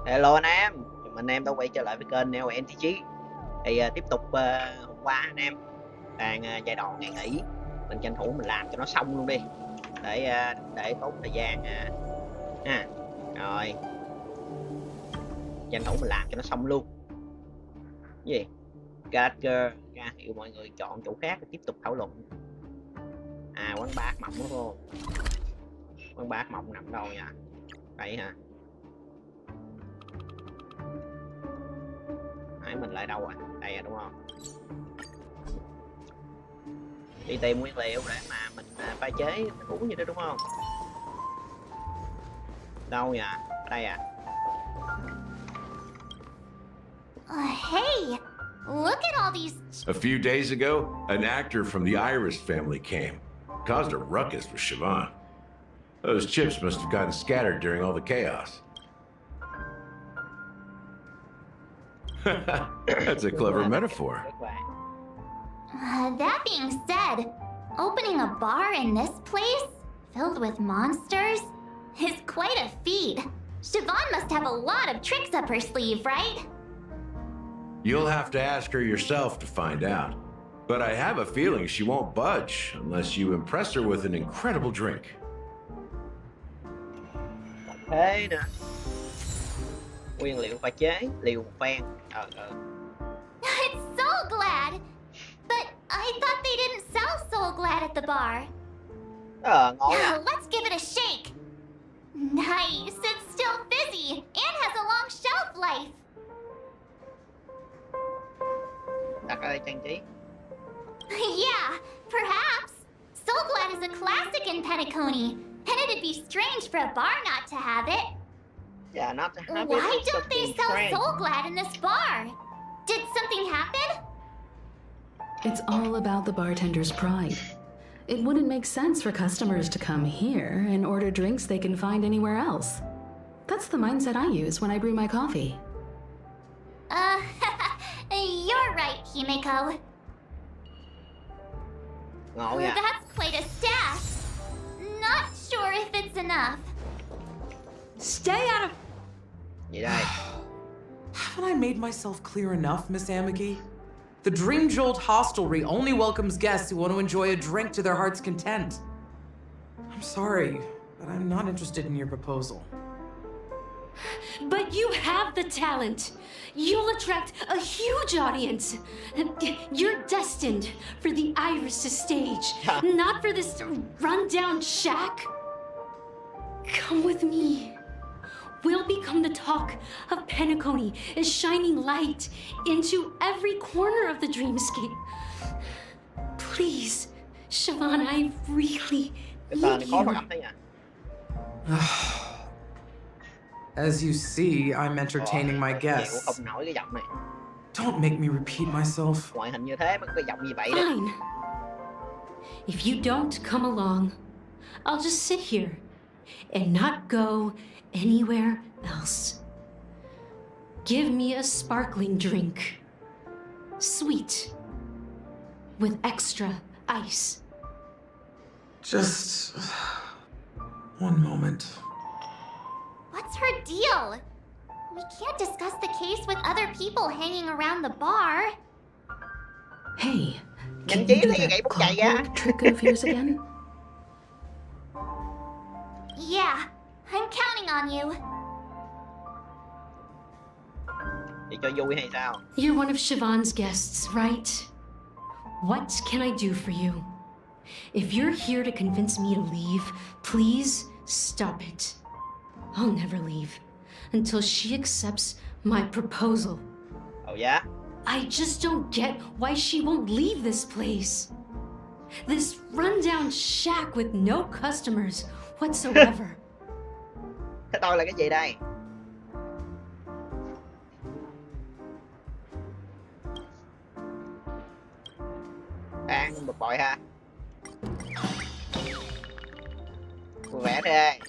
Hello anh em, mình em đã quay trở lại với kênh NEO-NtG. Thì tiếp tục hôm qua anh em đang giai đoạn ngày nghỉ, mình tranh thủ mình làm cho nó xong luôn đi để tốn thời gian ha. Rồi tranh thủ mình làm cho nó xong luôn. Cái gì? Character ra hiệu mọi người chọn chỗ khác để tiếp tục thảo luận. Quán bar mộng đúng không? Quán bar mộng nằm đâu nha? Đây hả? Mình lại đâu rồi? Đây đúng không? Đi tìm nguyên liệu để mà mình pha chế thức uống như đó đúng không? Đâu nhỉ? Ở đây à? Hey, look at all these... A few days ago, an actor from the Iris family came. Caused a ruckus with Siobhan. Those chips must have gotten scattered during all the chaos. That's a clever metaphor. That being said, opening a bar in this place, filled with monsters, is quite a feat. Siobhan must have a lot of tricks up her sleeve, right? You'll have to ask her yourself to find out. But I have a feeling she won't budge unless you impress her with an incredible drink. Thế nè. Nguyên liệu pha chế, liều một phen. It's so glad! But I thought they didn't sell so glad at the bar. Ngon á. Let's give it a shake. Nice, it's still fizzy and has a long shelf life. Đặt ở đây trang trí. Yeah, perhaps. Soulglad is a classic in Penacony, and it'd be strange for a bar not to have it. Yeah, not to have it. Why don't they sell strange. Soulglad in this bar? Did something happen? It's all about the bartender's pride. It wouldn't make sense for customers to come here and order drinks they can find anywhere else. That's the mindset I use when I brew my coffee. You're right, Himeko. Ngon nha. That's quite a stash. Not sure if it's enough. Stay out of... Gì đây? Haven't I made myself clear enough, Miss Amagi? The Dream Jolt Hostelry only welcomes guests who want to enjoy a drink to their heart's content. I'm sorry, but I'm not interested in your proposal. But you have the talent. You'll attract a huge audience. You're destined for the Iris stage, not for this rundown shack. Come with me. We'll become the talk of Penacony, is shining light into every corner of the dreamscape. Please, Siobhan, I really need Khó mà you. gặp đấy nha. As you see, I'm entertaining my Cũng guests. không nổi cái giọng này. Don't make me repeat myself. Ngoại hình như thế mà có cái giọng như vậy đó. Fine. If you don't come along, I'll just sit here and not go anywhere else. Give me a sparkling drink. Sweet. With extra ice. Just... one moment. What's her deal? We can't discuss the case with other people hanging around the bar. Hey, Nhanh can trí you do lấy cái gậy that bút chày ra. clockwork trick of yours again? Yeah, I'm counting on you. Thì cho vui hay sao? You're one of Siobhan's guests, right? What can I do for you? If you're here to convince me to leave, please stop it. I'll never leave until she accepts my proposal. Oh yeah? I just don't get why she won't leave this place. This rundown shack with no customers whatsoever. Thế tôi là cái gì đây? Đang bực bội ha. Vui vẻ thế.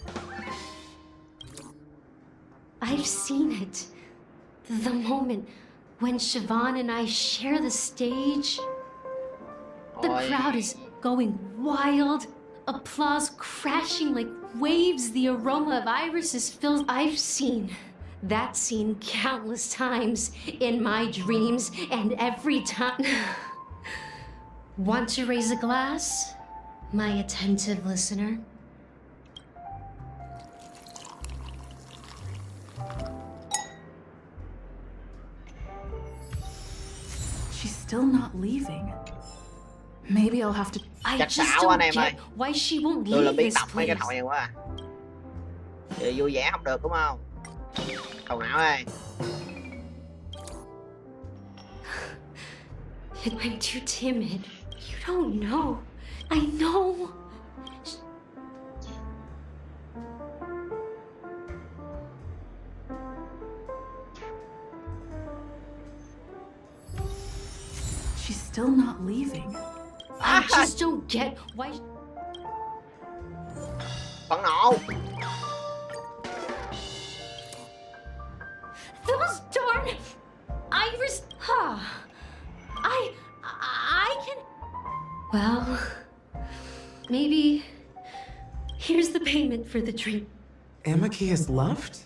I've seen it. The moment when Siobhan and I share the stage. The crowd is going wild. Applause crashing like waves. The aroma of irises fills. I've seen that scene countless times in my dreams, and every time. Want to raise a glass, my attentive listener? She's still not leaving. Maybe I'll have to. I Chắc just xạo anh don't em ơi. get why she won't Tôi là leave biết this đọc mấy cái place. thoại này quá à. Giờ vui vẻ không được đúng không? Đầu não ơi. I'm too timid. You don't know. I know. She's still not leaving. I just don't get why. Phẫn nộ. Those darn iris. I can. Well, maybe. Here's the payment for the drink. Amaki has left?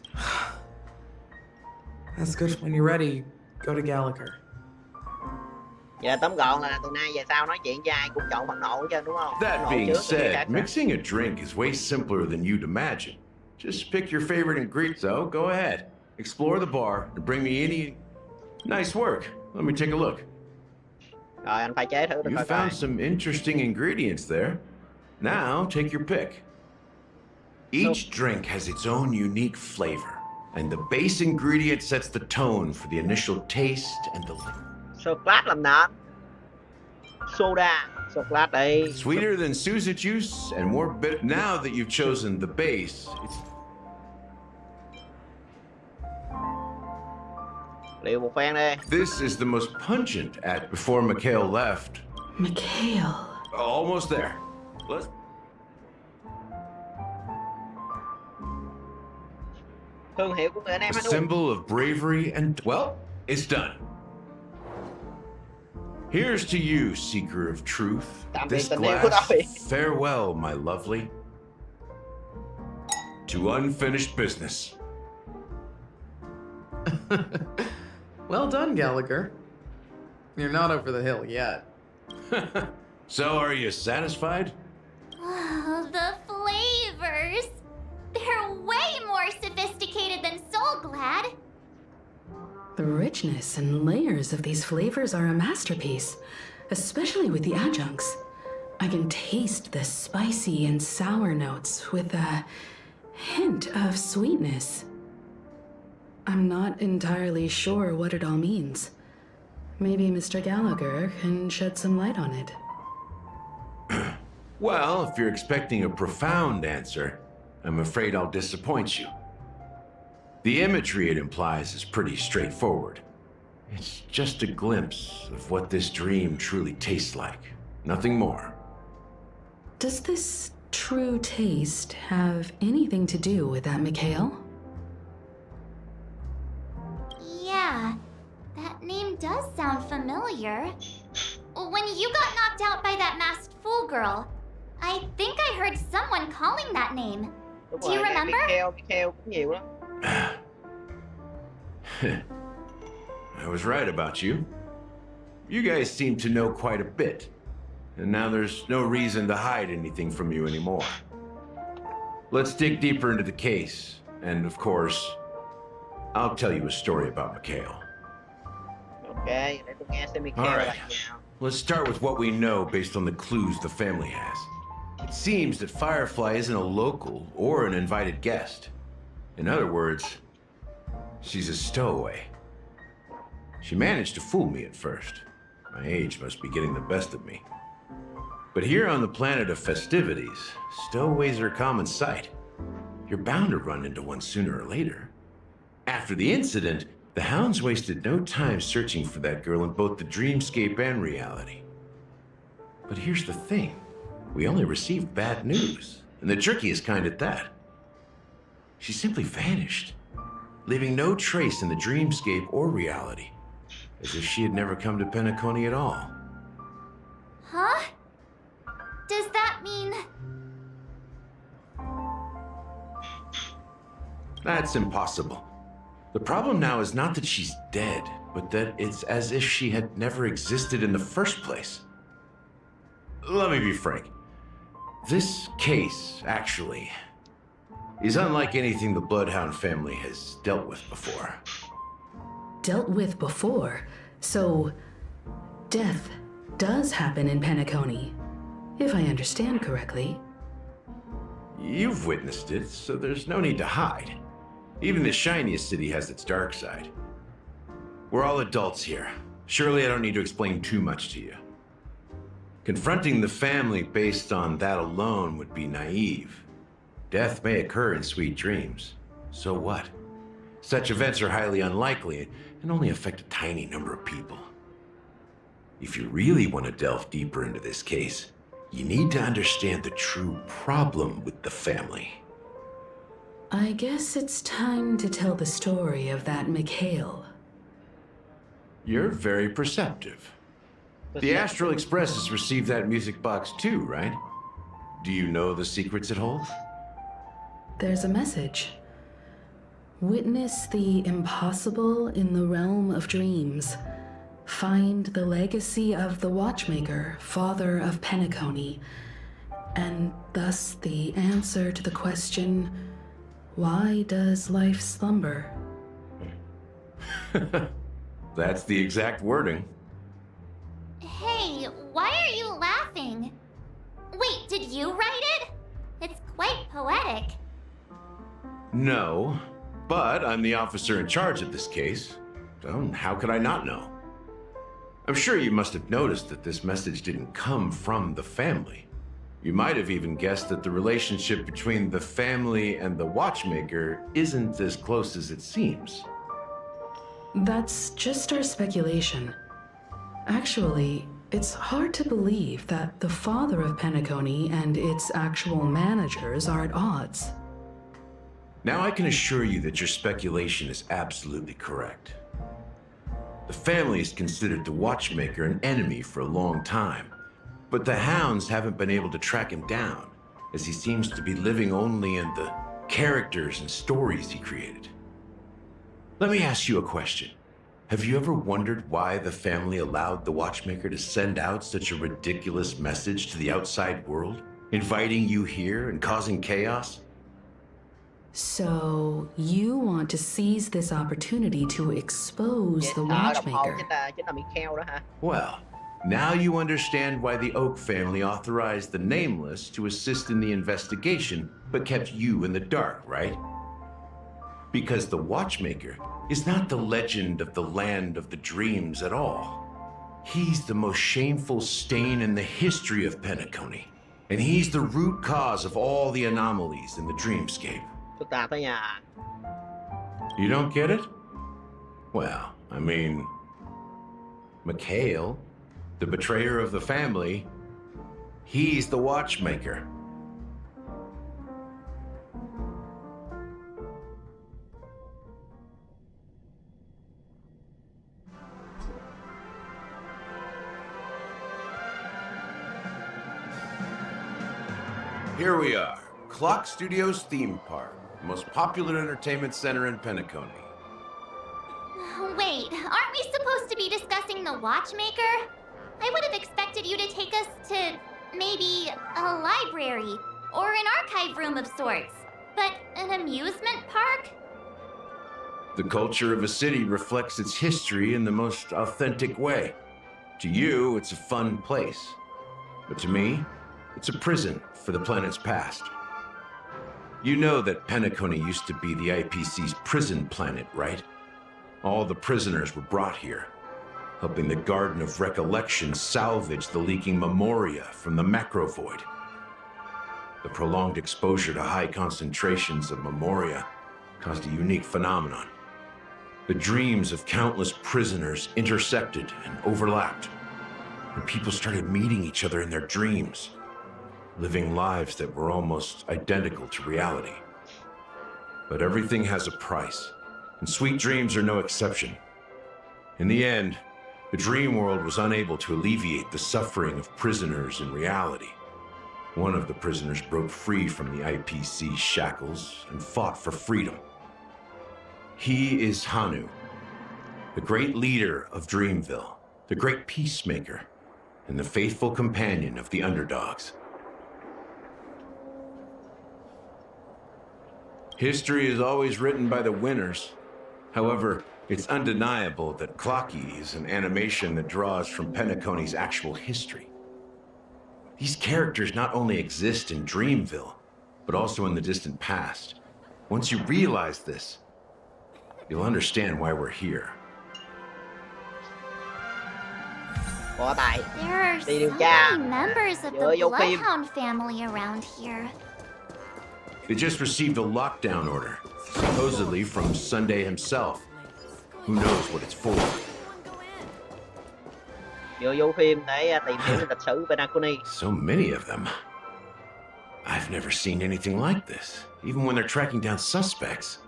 That's good. When you're ready, go to Gallagher. Giờ tóm gọn là từ nay về sau nói chuyện với ai cũng chọn phẫn nộ chứ đúng không? Phẫn That nộ being trước cái said, khác. mixing a drink is way simpler than you'd imagine. Just pick your favorite ingredient. So go ahead, explore the bar, and bring me any. Nice work. Let me take a look. Rồi anh phải chế thử được You coi coi. found some interesting ingredients there. Now take your pick. Each drink has its own unique flavor, and the base ingredient sets the tone for the initial taste and the Chocolate làm nền. Soda. Chocolate đi. sweeter than Susa juice and more bitter. Now that you've chosen the base, it's Liệu một phen đi. this is the most pungent at before Mikhail left. Mikhail. Almost there. Let's. Thương hiệu của người anh em A hết luôn. symbol of bravery and, well, it's done. Here's to you, seeker of truth. Tạm biệt This tình yêu của glass, tôi. farewell, my lovely. To unfinished business. Well done, Gallagher. You're not over the hill yet. So, are you satisfied? Oh, the flavors! They're way more sophisticated than Soul Glad. The richness and layers of these flavors are a masterpiece, especially with the adjuncts. I can taste the spicy and sour notes with a hint of sweetness. I'm not entirely sure what it all means. Maybe Mr. Gallagher can shed some light on it. Well, if you're expecting a profound answer, I'm afraid I'll disappoint you. The imagery it implies is pretty straightforward. It's just a glimpse of what this dream truly tastes like. Nothing more. Does this true taste have anything to do with that, Mikhail? Yeah, that name does sound familiar. When you got knocked out by that masked fool girl, I think I heard someone calling that name. Đúng Do rồi, you cái remember? Mikhail cũng nhiều lắm. I was right about you. You guys seem to know quite a bit. And now there's no reason to hide anything from you anymore. Let's dig deeper into the case. And of course, I'll tell you a story about Mikhail. Ok, để tôi nghe xem Mikhail All là right. nào. Let's start with what we know based on the clues the family has. It seems that Firefly isn't a local or an invited guest. In other words, she's a stowaway. She managed to fool me at first. My age must be getting the best of me. But here on the planet of festivities, stowaways are a common sight. You're bound to run into one sooner or later. After the incident, the hounds wasted no time searching for that girl in both the dreamscape and reality. But here's the thing. We only received bad news, and the trickiest kind at that. She simply vanished, leaving no trace in the dreamscape or reality, as if she had never come to Penacony at all. Huh? Does that mean... That's impossible. The problem now is not that she's dead, but that it's as if she had never existed in the first place. Let me be frank. This case, actually, is unlike anything the Bloodhound family has dealt with before. Dealt with before? So, death does happen in Penacony, if I understand correctly. You've witnessed it, so there's no need to hide. Even the shiniest city has its dark side. We're all adults here. Surely I don't need to explain too much to you. Confronting the family based on that alone would be naive. Death may occur in sweet dreams. So what? Such events are highly unlikely and only affect a tiny number of people. If you really want to delve deeper into this case, you need to understand the true problem with the family. I guess it's time to tell the story of that Mikhail. You're very perceptive. The Astral Express has received that music box too, right? Do you know the secrets it holds? There's a message. Witness the impossible in the realm of dreams. Find the legacy of the Watchmaker, father of Penacony, and thus the answer to the question, why does life slumber? That's the exact wording. Hey, why are you laughing? Wait, did you write it? It's quite poetic. No, but I'm the officer in charge of this case, so how could I not know? I'm sure you must have noticed that this message didn't come from the family. You might have even guessed that the relationship between the family and the Watchmaker isn't as close as it seems. That's just our speculation. Actually, it's hard to believe that the father of Penacony and its actual managers are at odds. Now I can assure you that your speculation is absolutely correct. The family has considered the Watchmaker an enemy for a long time, but the hounds haven't been able to track him down, as he seems to be living only in the characters and stories he created. Let me ask you a question. Have you ever wondered why the family allowed the Watchmaker to send out such a ridiculous message to the outside world, inviting you here and causing chaos? So, you want to seize this opportunity to expose the Ở đồng hồ Watchmaker. chính là Mikhail đó hả? Well, now you understand why the Oak family authorized the Nameless to assist in the investigation, but kept you in the dark, right? Because the Watchmaker is not the legend of the land of the dreams at all. He's the most shameful stain in the history of Penacony, and he's the root cause of all the anomalies in the dreamscape. Phức tạp thế nhà. You don't get it? Well, I mean, Mikhail, the betrayer of the family, he's the Watchmaker. Here we are, Clock Studios theme park, the most popular entertainment center in Penacony. Wait, aren't we supposed to be discussing the Watchmaker? I would have expected you to take us to maybe a library or an archive room of sorts. But an amusement park? The culture of a city reflects its history in the most authentic way. To you, it's a fun place. But to me, it's a prison for the planet's past. You know that Penacony used to be the IPC's prison planet, right? All the prisoners were brought here, helping the Garden of Recollection salvage the leaking memoria from the macrovoid. The prolonged exposure to high concentrations of memoria caused a unique phenomenon. The dreams of countless prisoners intersected and overlapped, and people started meeting each other in their dreams, living lives that were almost identical to reality. But everything has a price, and sweet dreams are no exception. In the end, the dream world was unable to alleviate the suffering of prisoners in reality. One of the prisoners broke free from the IPC shackles and fought for freedom. He is Hanu, the great leader of Dreamville, the great peacemaker, and the faithful companion of the underdogs. History is always written by the winners. However, it's undeniable that Clocky is an animation that draws from Penacony's actual history. These characters not only exist in Dreamville, but also in the distant past. Once you realize this, you'll understand why we're here. Bỏ tài. There are Đi điều so tra. many members of Dựa the vô phim. Bloodhound family around here. They just received a lockdown order, supposedly from Sunday himself. Who knows what it's for? Dựa vô phim để tìm hiểu lịch sử Penacony. So many of them. I've never seen anything like this, even when they're tracking down suspects.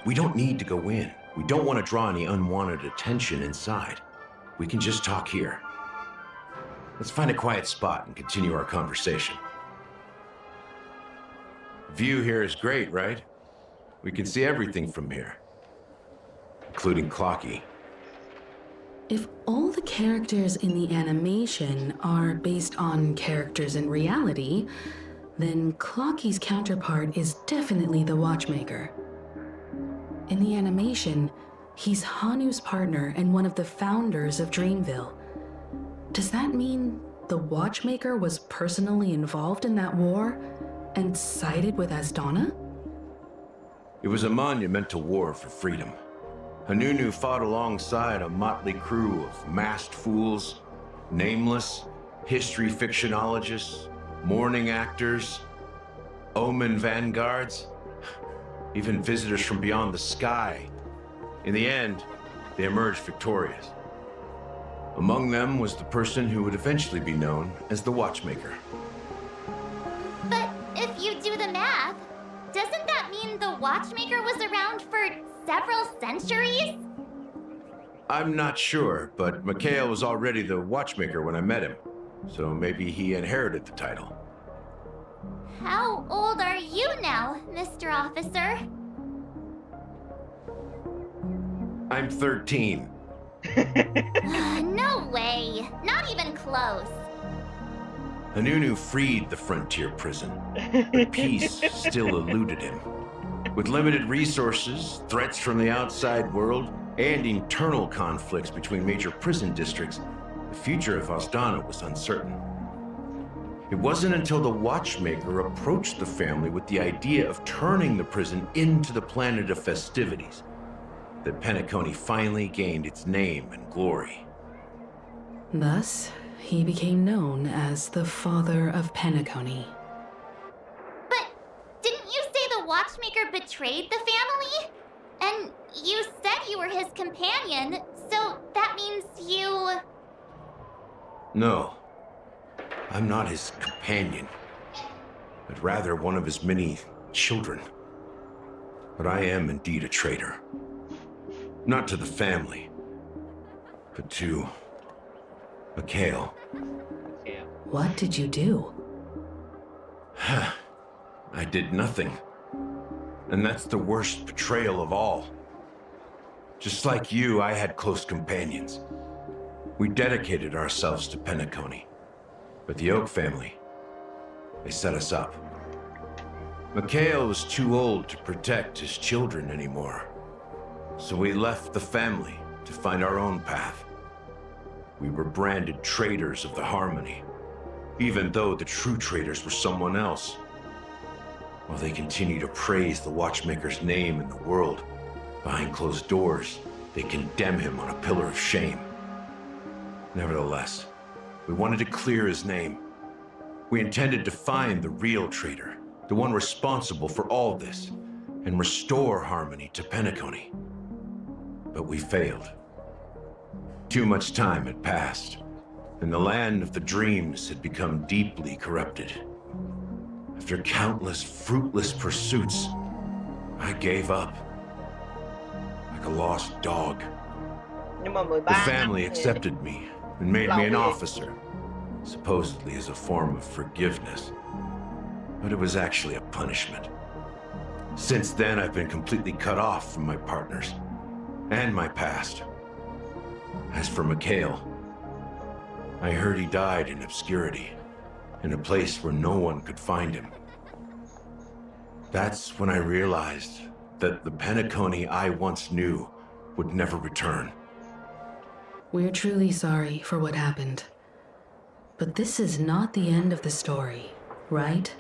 We don't need to go in. We don't want to draw any unwanted attention inside. We can just talk here. Let's find a quiet spot and continue our conversation. View here is great, right? We can see everything from here, including Clocky. If all the characters in the animation are based on characters in reality, then Clocky's counterpart is definitely the Watchmaker. In the animation, he's Hanu's partner and one of the founders of Dreamville. Does that mean the Watchmaker was personally involved in that war and sided with Asdana? It was a monumental war for freedom. Hanunu fought alongside a motley crew of masked fools, nameless, history fictionologists, mourning actors, omen vanguards, even visitors from beyond the sky. In the end, they emerged victorious. Among them was the person who would eventually be known as the Watchmaker. But if you do the math, doesn't that mean the Watchmaker was around for several centuries? I'm not sure, but Mikhail was already the Watchmaker when I met him, so maybe he inherited the title. How old are you now, Mr. Officer? I'm 13. No way. Not even close. Hanunu freed the frontier prison, but peace still eluded him. With limited resources, threats from the outside world, and internal conflicts between major prison districts, the future of Asdana was uncertain. It wasn't until the Watchmaker approached the family with the idea of turning the prison into the planet of festivities that Penacony finally gained its name and glory. Thus, he became known as the father of Penacony. But didn't you say the Watchmaker betrayed the family? And you said you were his companion, so that means you... No, I'm not his companion, but rather one of his many children. But I am indeed a traitor. Not to the family, but to Mikhail. What did you do? I did nothing. And that's the worst betrayal of all. Just like you, I had close companions. We dedicated ourselves to Penacony. But the Oak family, they set us up. Mikhail was too old to protect his children anymore. So we left the family to find our own path. We were branded traitors of the Harmony, even though the true traitors were someone else. While they continue to praise the Watchmaker's name in the world, behind closed doors, they condemn him on a pillar of shame. Nevertheless, we wanted to clear his name. We intended to find the real traitor, the one responsible for all this, and restore harmony to Penacony. But we failed. Too much time had passed, and the land of the dreams had become deeply corrupted. After countless fruitless pursuits, I gave up. Like a lost dog. Nhưng mà The 13 family năm thì- accepted me and made me an officer, supposedly as a form of forgiveness. But it was actually a punishment. Since then, I've been completely cut off from my partners and my past. As for Mikhail, I heard he died in obscurity, in a place where no one could find him. That's when I realized that the Penacony I once knew would never return. We're truly sorry for what happened. But this is not the end of the story, right?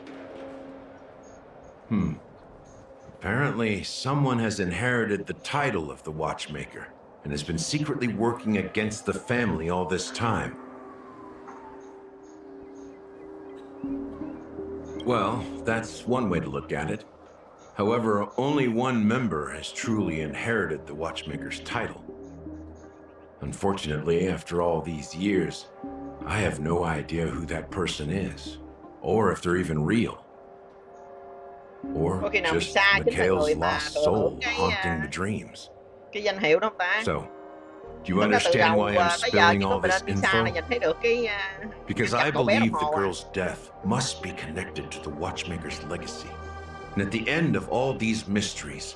Apparently, someone has inherited the title of the Watchmaker and has been secretly working against the family all this time. Well, that's one way to look at it. However, only one member has truly inherited the Watchmaker's title. Unfortunately, after all these years, I have no idea who that person is, or if they're even real. Or just Mikhail's lost soul haunting the dreams. Cái danh hiệu đó không ta? So, do you understand why I'm spilling all this info? Thấy được cái Because I believe the girl's death must be connected to the Watchmaker's legacy. And at the end of all these mysteries,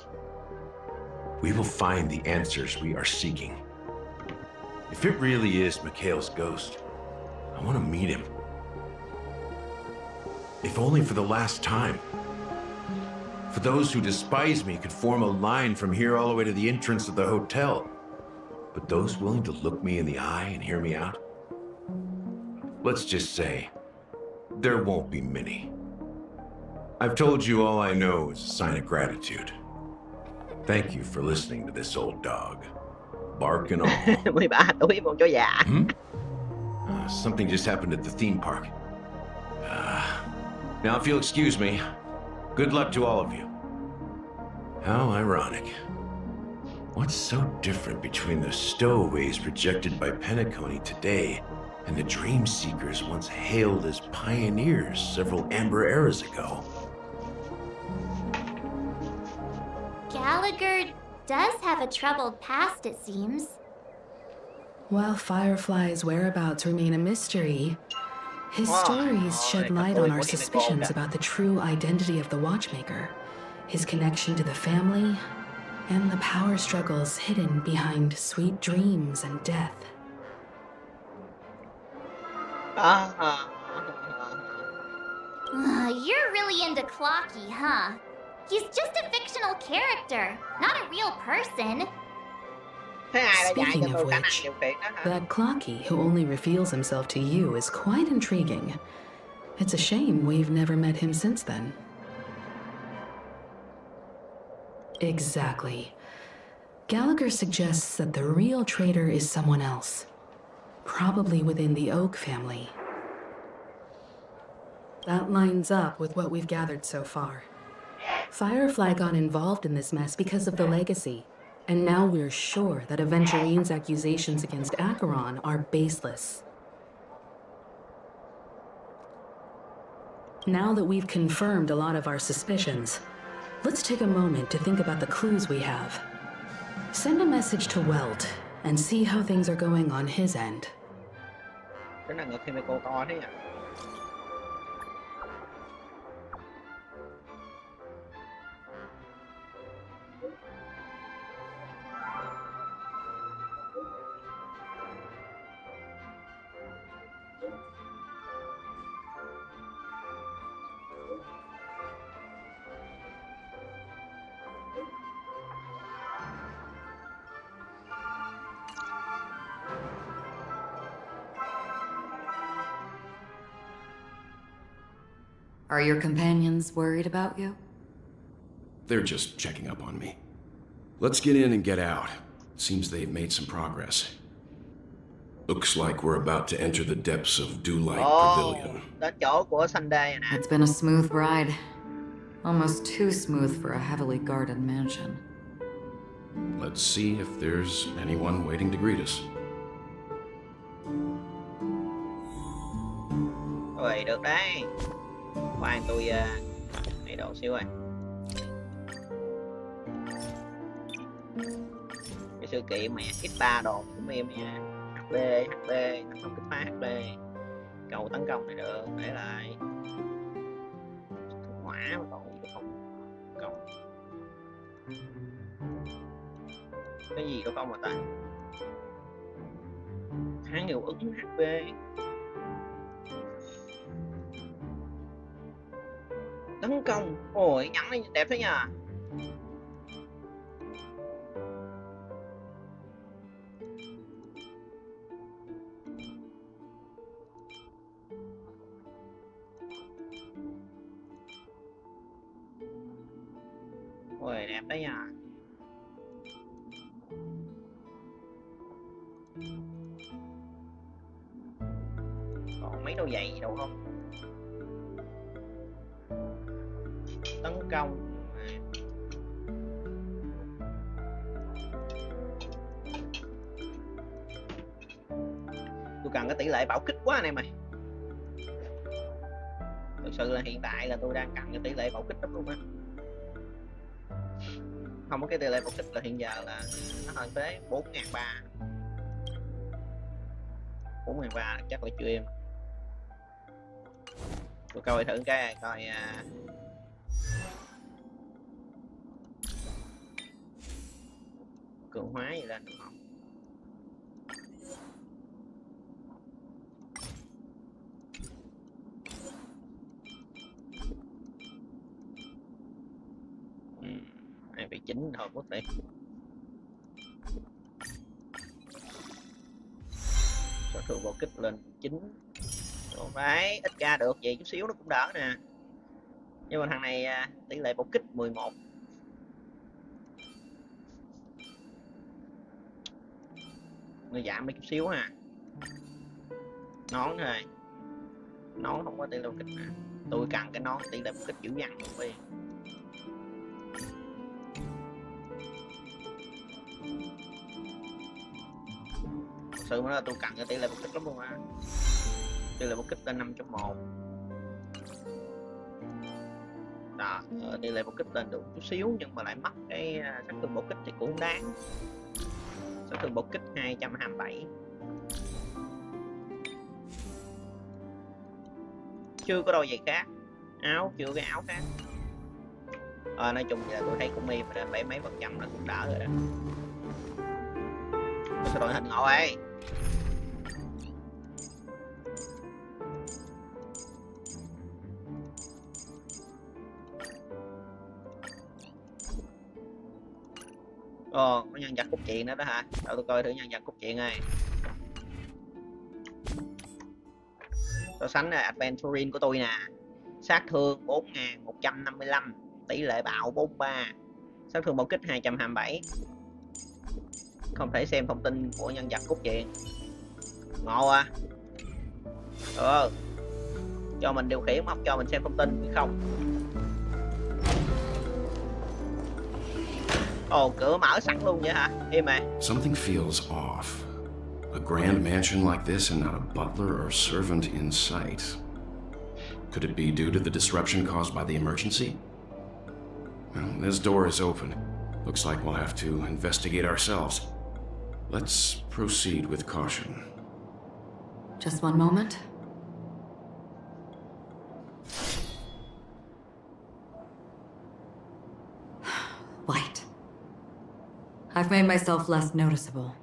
we will find the answers we are seeking. If it really is Mikhail's ghost, I want to meet him. If only for the last time. For those who despise me could form a line from here all the way to the entrance of the hotel. But those willing to look me in the eye and hear me out? Let's just say, there won't be many. I've told you all I know is a sign of gratitude. Thank you for listening to this old dog. Bark and all. 13 tuổi một chó già. Something just happened at the theme park. Now, if you'll excuse me, good luck to all of you. How ironic. What's so different between the stowaways rejected by Penacony today and the dream seekers once hailed as pioneers several amber eras ago? Gallagher does have a troubled past, it seems. While Firefly's whereabouts remain a mystery, his stories shed light on our suspicions about the true identity of the Watchmaker, his connection to the family, and the power struggles hidden behind sweet dreams and death. You're really into Clocky, huh? He's just a fictional character, not a real person. Thế ai đã dạy Speaking cho of tôi khả năng which, điều khiển đó hả? that Clocky who only reveals himself to you is quite intriguing. It's a shame we've never met him since then. Exactly. Gallagher suggests that the real traitor is someone else, probably within the Oak family. That lines up with what we've gathered so far. Firefly got involved in this mess because of the legacy, and now we're sure that Aventurine's accusations against Acheron are baseless. Now that we've confirmed a lot of our suspicions, let's take a moment to think about the clues we have. Send a message to Welt and see how things are going on his end. Cái này ngược thêm cô to thế à? Are your companions worried about you? They're just checking up on me. Let's get in and get out. Seems they've made some progress. Looks like we're about to enter the depths of Dewlight Pavilion. Đến chỗ của Sunday rồi nè. It's been a smooth ride. Almost too smooth for a heavily guarded mansion. Let's see if there's anyone waiting to greet us. Rồi, được đấy. Khoan tôi này đồ xíu rồi. Cái sự kiện mẹ X3 đồ của em nha. HP, tấn công kích phá HP. Cầu tấn công này được, để lại. Hỏa mà còn gì được không? Công. Cái gì đâu không mà ta? Kháng hiệu ứng HP. Tấn công. Ôi, nhẫn này đẹp thế nhờ. Ôi, đẹp đấy nhờ. Còn mấy đôi giày gì đâu không? Tấn công. Tôi cần cái tỷ lệ bảo kích quá anh em ơi. Thực sự là hiện tại là tôi đang cần cái tỷ lệ bảo kích lắm luôn á. Không có cái tỷ lệ bảo kích là hiện giờ là nó hơn tới 4.300. 4.300 chắc là chưa em. Tôi coi thử cái coi cường hóa gì lên được không? Này bị chính thôi quốc tế. Sát thương bạo kích lên 9. Đấy, ít ra được vậy chút xíu nó cũng đỡ nè. Nhưng mà thằng này tỷ lệ bạo kích 11. Nó giảm đi chút xíu ha. Nón thôi. Nón không có tỷ lệ bạo kích nè. Tôi cần cái nón tỷ lệ bạo kích dữ dằn luôn đi. Thật sự mà là tôi cần cái tỷ lệ bạo kích lắm luôn á. Tỷ lệ bạo kích lên 5.1. Đó, tỷ lệ bạo kích lên được chút xíu nhưng mà lại mất cái sát thương bạo kích thì cũng không đáng. Sát thương bạo kích 227. Chưa có đôi giày khác. Áo, chưa cái áo khác. Nói chung là tôi thấy cũng im rồi đó, 7 mấy % là cũng đỡ rồi đó. Sao đội hình ngộ ấy. Có nhân vật cốt truyện nữa đó hả? Để tôi coi thử nhân vật cốt truyện này. So sánh Adventuring của tôi nè. Sát thương 4155, tỷ lệ bạo 43, sát thương bạo kích 227. Không thể xem thông tin của nhân vật cốt truyện. Ngộ à. Cho mình điều khiển mà không cho mình xem thông tin không. Cửa mở sẵn luôn vậy hả? Im mà. Something feels off. A grand mansion like this and not a butler or servant in sight. Could it be due to the disruption caused by the emergency? Well, this door is open. Looks like we'll have to investigate ourselves. Let's proceed with caution. Just one moment. Light. I've made myself less noticeable.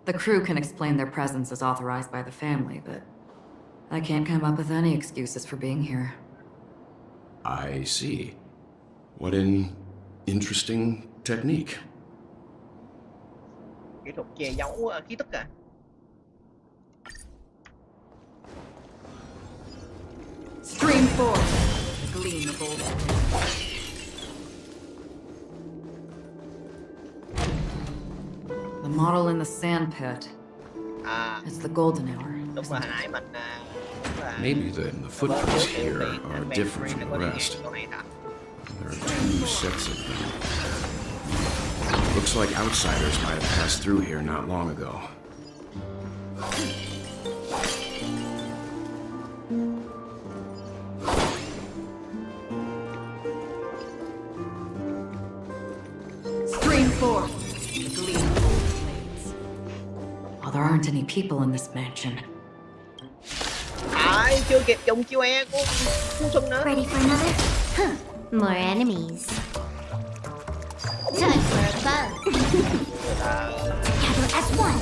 The crew can explain their presence as authorized by the family, but I can't come up with any excuses for being here. I see. What an interesting technique. Kỹ thuật che giấu khí tức à? Stream forth. Gleam of old. The model in the sand pit. It's the golden hour. Đúng rồi, hồi nãy mình Maybe the footprints here are different from the rest. There are 2 sets of them. Looks like outsiders might have passed through here not long ago. Stream forth. The gleam of old blades. Well, there aren't any people in this mansion. Chưa kịp dùng chiêu E của Xuân nữa. Ready for another? Huh. More enemies. Together as one.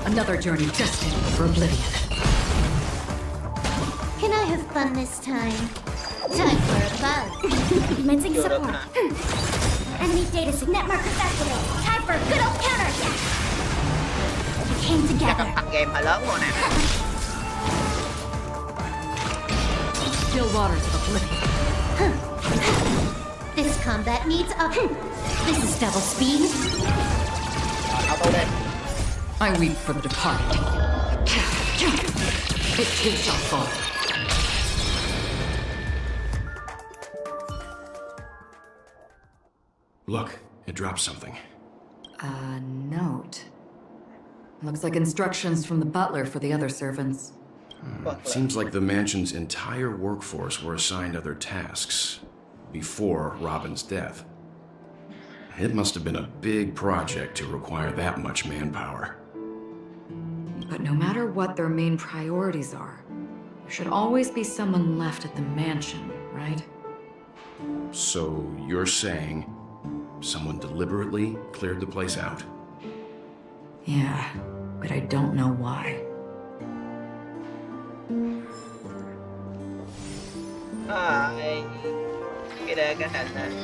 Another journey destined for oblivion. Can I have fun this time? Time for a buzz. Commencing support. Enemy data signet markers activated. Time for a good old counterattack. We came together. Tăng game hơi lớn rồi nè. Still waters of oblivion. This combat needs up. This is double speed. Auto lên. I weep for the departed. It too shall fall. Look, it dropped something. A note. Looks like instructions from the butler for the other servants. Seems like the mansion's entire workforce were assigned other tasks before Robin's death. It must have been a big project to require that much manpower. But no matter what their main priorities are, there should always be someone left at the mansion, right? So you're saying someone deliberately cleared the place out? Yeah, but I don't know why. Cái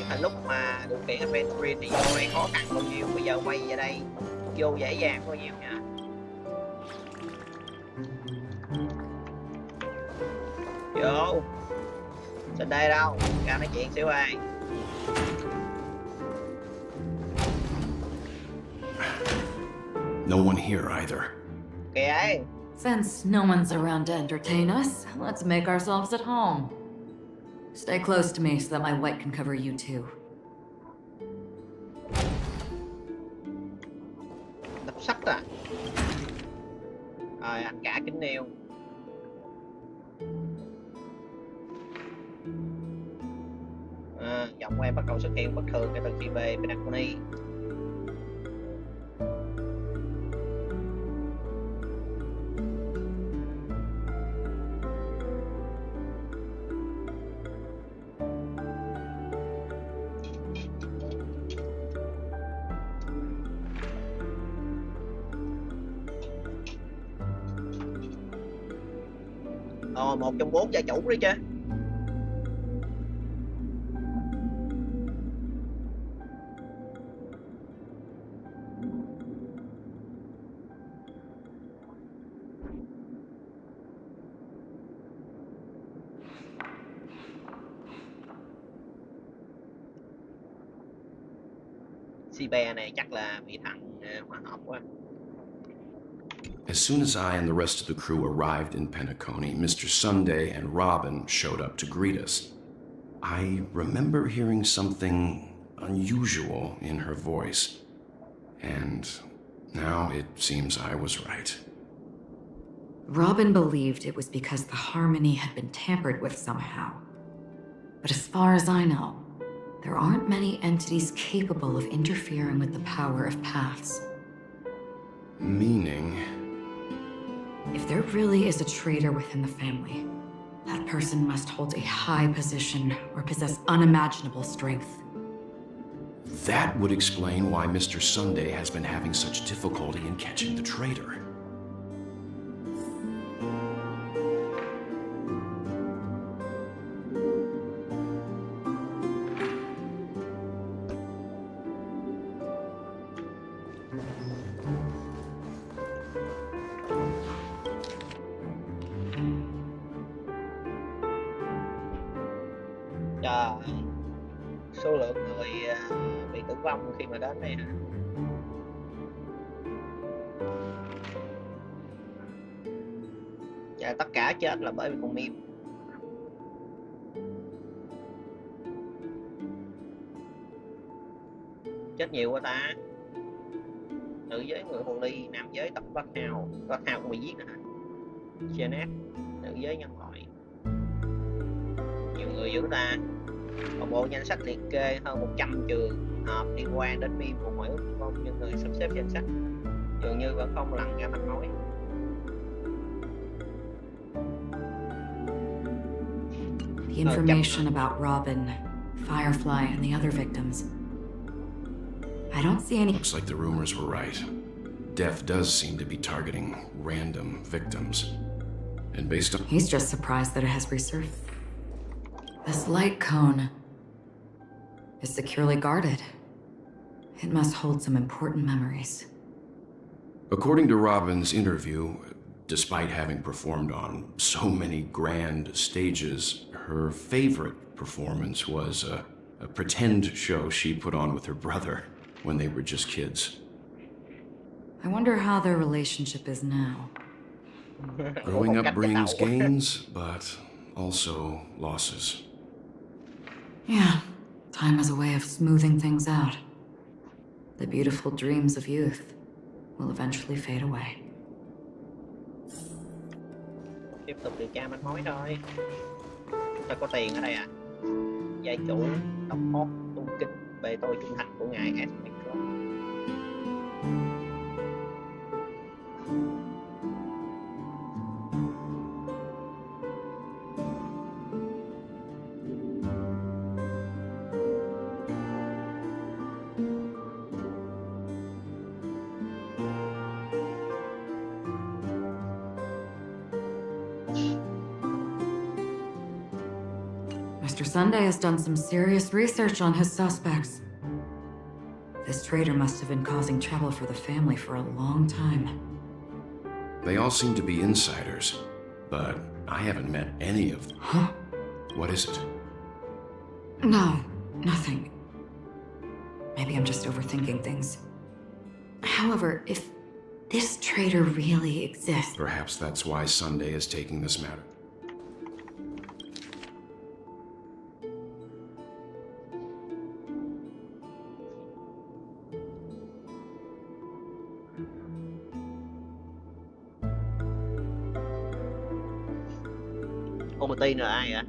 hình lúc mà điều khiển inventory thì vô đây khó khăn bao nhiêu, bây giờ quay về đây vô dễ dàng bao nhiêu nha. Vô trên đây đâu, ra nói chuyện xíu ai. No one here either. Kìa ấy. Since no one's around to entertain us, let's make ourselves at home. Stay close to me so that my white can cover you too. Đập sắt à? Rồi anh cả kính nêu. Giọng của em bắt đầu xuất hiện bất thường kể từ khi về Penacony. Một trong 4 gia chủ đấy chứ. Si Be này chắc là bị thằng hóa học quá. As soon as I and the rest of the crew arrived in Penacony, Mr. Sunday and Robin showed up to greet us. I remember hearing something unusual in her voice, and now it seems I was right. Robin believed it was because the harmony had been tampered with somehow. But as far as I know, there aren't many entities capable of interfering with the power of paths. Meaning? If there really is a traitor within the family, that person must hold a high position or possess unimaginable strength. That would explain why Mr. Sunday has been having such difficulty in catching the traitor. Trời, số lượng người bị tử vong khi mà đến đây hả? Và tất cả chết là bởi vì con mim. Chết nhiều quá ta. Nữ giới người hồ ly, nam giới tập Blood Hound cũng bị giết nữa hả? Janet, nữ giới nhân loại. Nhiều người dữ ta. Một bộ danh sách liệt kê hơn 100 trường hợp liên quan đến meme của mỗi ước vong, nhưng người sắp xếp danh sách dường như vẫn không lần ra manh mối. The information about Robin, Firefly, and the other victims. I don't see any... Looks like the rumors were right. Death does seem to be targeting random victims. And based on... He's just surprised that it has resurfaced. This light cone is securely guarded. It must hold some important memories. According to Robin's interview, despite having performed on so many grand stages, her favorite performance was a pretend show she put on with her brother when they were just kids. I wonder how their relationship is now. Growing up brings gains, but also losses. Yeah, time is a way of smoothing things out. The beautiful dreams of youth will eventually fade away. Tiếp tục điều tra manh mối thôi. Chúng ta có tiền ở đây à? Gia chủ đọc hốt tu kinh về tôi trung thành của ngài Esmond. Mr. Sunday has done some serious research on his suspects. This traitor must have been causing trouble for the family for a long time. They all seem to be insiders, but I haven't met any of them. Huh? What is it? No, nothing. Maybe I'm just overthinking things. However, if this traitor really exists... Perhaps that's why Sunday is taking this matter. Cô mà tin là ai vậy?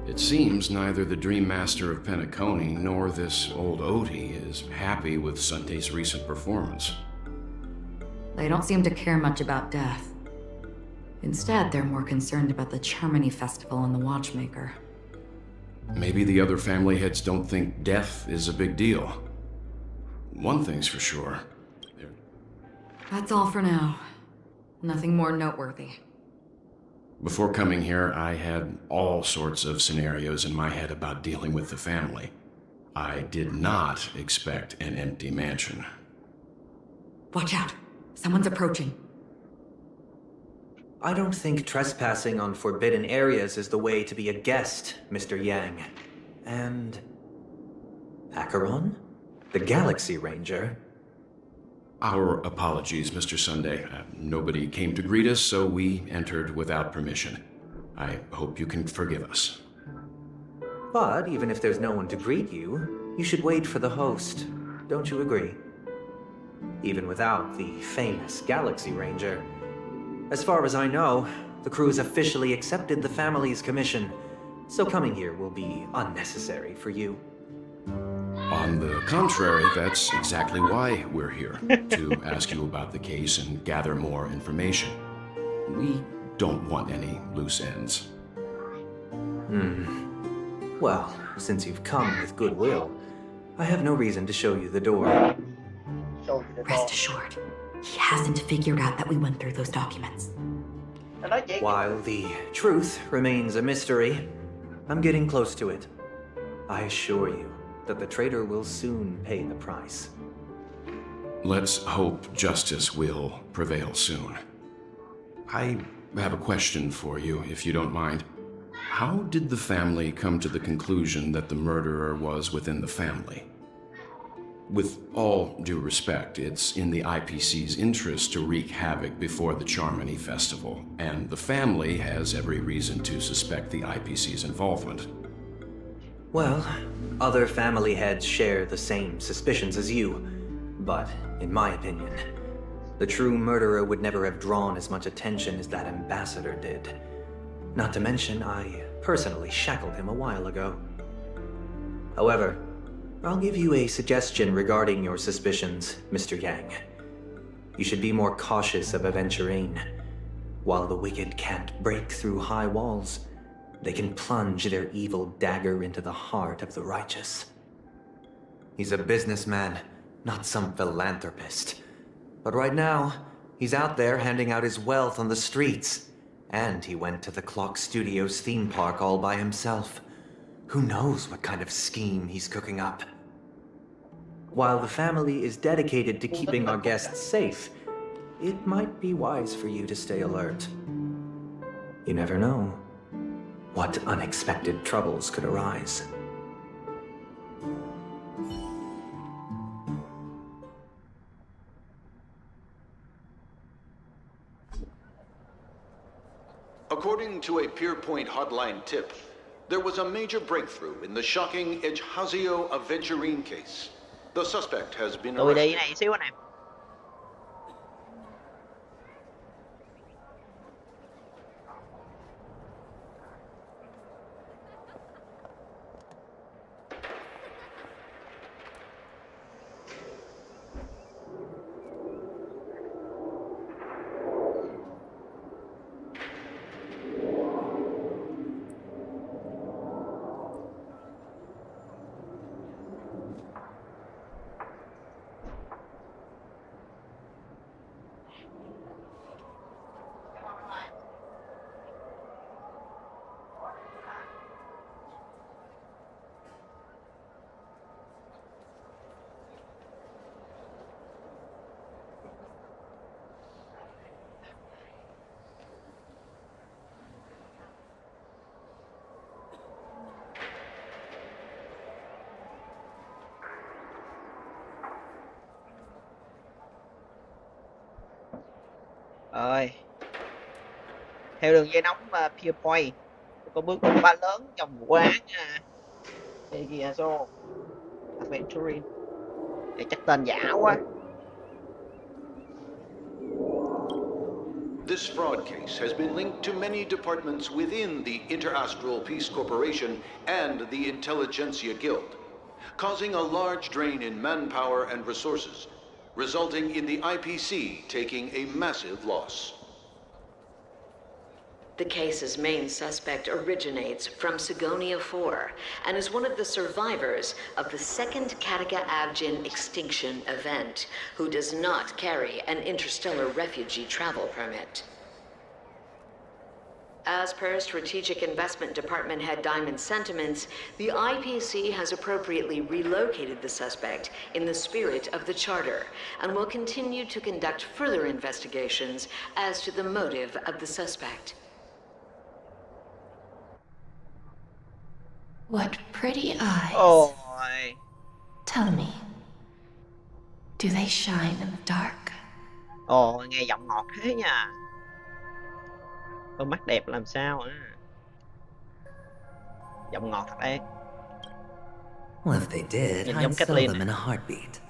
It seems neither the Dream Master of Penacony nor this old Odie is happy with Sunday's recent performance. They don't seem to care much about death. Instead, they're more concerned about the Charmony Festival and the Watchmaker. Maybe the other family heads don't think death is a big deal. One thing's for sure. That's all for now. Nothing more noteworthy. Before coming here, I had all sorts of scenarios in my head about dealing with the family. I did not expect an empty mansion. Watch out! Someone's approaching. I don't think trespassing on forbidden areas is the way to be a guest, Mr. Yang. And... Acheron? The Galaxy Ranger? Our apologies, Mr. Sunday. Nobody came to greet us, so we entered without permission. I hope you can forgive us. But even if there's no one to greet you, you should wait for the host. Don't you agree? Even without the famous Galaxy Ranger. As far as I know, the crew's officially accepted the family's commission, so coming here will be unnecessary for you. On the contrary, that's exactly why we're here, to ask you about the case and gather more information. We don't want any loose ends. Well, since you've come with goodwill, I have no reason to show you the door. Rest assured, he hasn't figured out that we went through those documents. While the truth remains a mystery, I'm getting close to it. I assure you that the traitor will soon pay the price. Let's hope justice will prevail soon. I have a question for you, if you don't mind. How did the family come to the conclusion that the murderer was within the family? With all due respect, it's in the IPC's interest to wreak havoc before the Charmony Festival, and the family has every reason to suspect the IPC's involvement. Well, other family heads share the same suspicions as you, but in my opinion, the true murderer would never have drawn as much attention as that ambassador did. Not to mention, I personally shackled him a while ago. However, I'll give you a suggestion regarding your suspicions, Mr. Yang. You should be more cautious of Aventurine. While the wicked can't break through high walls, they can plunge their evil dagger into the heart of the righteous. He's a businessman, not some philanthropist. But right now, he's out there handing out his wealth on the streets. And he went to the Clock Studios theme park all by himself. Who knows what kind of scheme he's cooking up? While the family is dedicated to keeping our guests safe, it might be wise for you to stay alert. You never know what unexpected troubles could arise. According to a Pierpoint hotline tip, there was a major breakthrough in the shocking Ejhazio Aventurine case. The suspect has been Tôi đi arrested. này xíu anh em. Rồi. Theo đường dây nóng Pierpoint, có bước đột phá lớn trong vụ án Ejhazio Aventurine. Để chắc tên giả quá. This fraud case has been linked to many departments within the Interastral Peace Corporation and the Intelligentsia Guild, causing a large drain in manpower and resources, resulting in the IPC taking a massive loss. The case's main suspect originates from Sigonia 4 and is one of the survivors of the second Kataka Abjin extinction event, who does not carry an interstellar refugee travel permit. As per Strategic Investment Department Head Diamond's sentiments, the IPC has appropriately relocated the suspect in the spirit of the Charter and will continue to conduct further investigations as to the motive of the suspect. What pretty eyes. Ôi. Tell me, do they shine in the dark? Ồ, nghe giọng ngọt thế nha. Đôi mắt đẹp làm sao á. Giọng ngọt thật đấy. Well, if they did, Nhìn I'd giống sell Kathleen them in này. a heartbeat.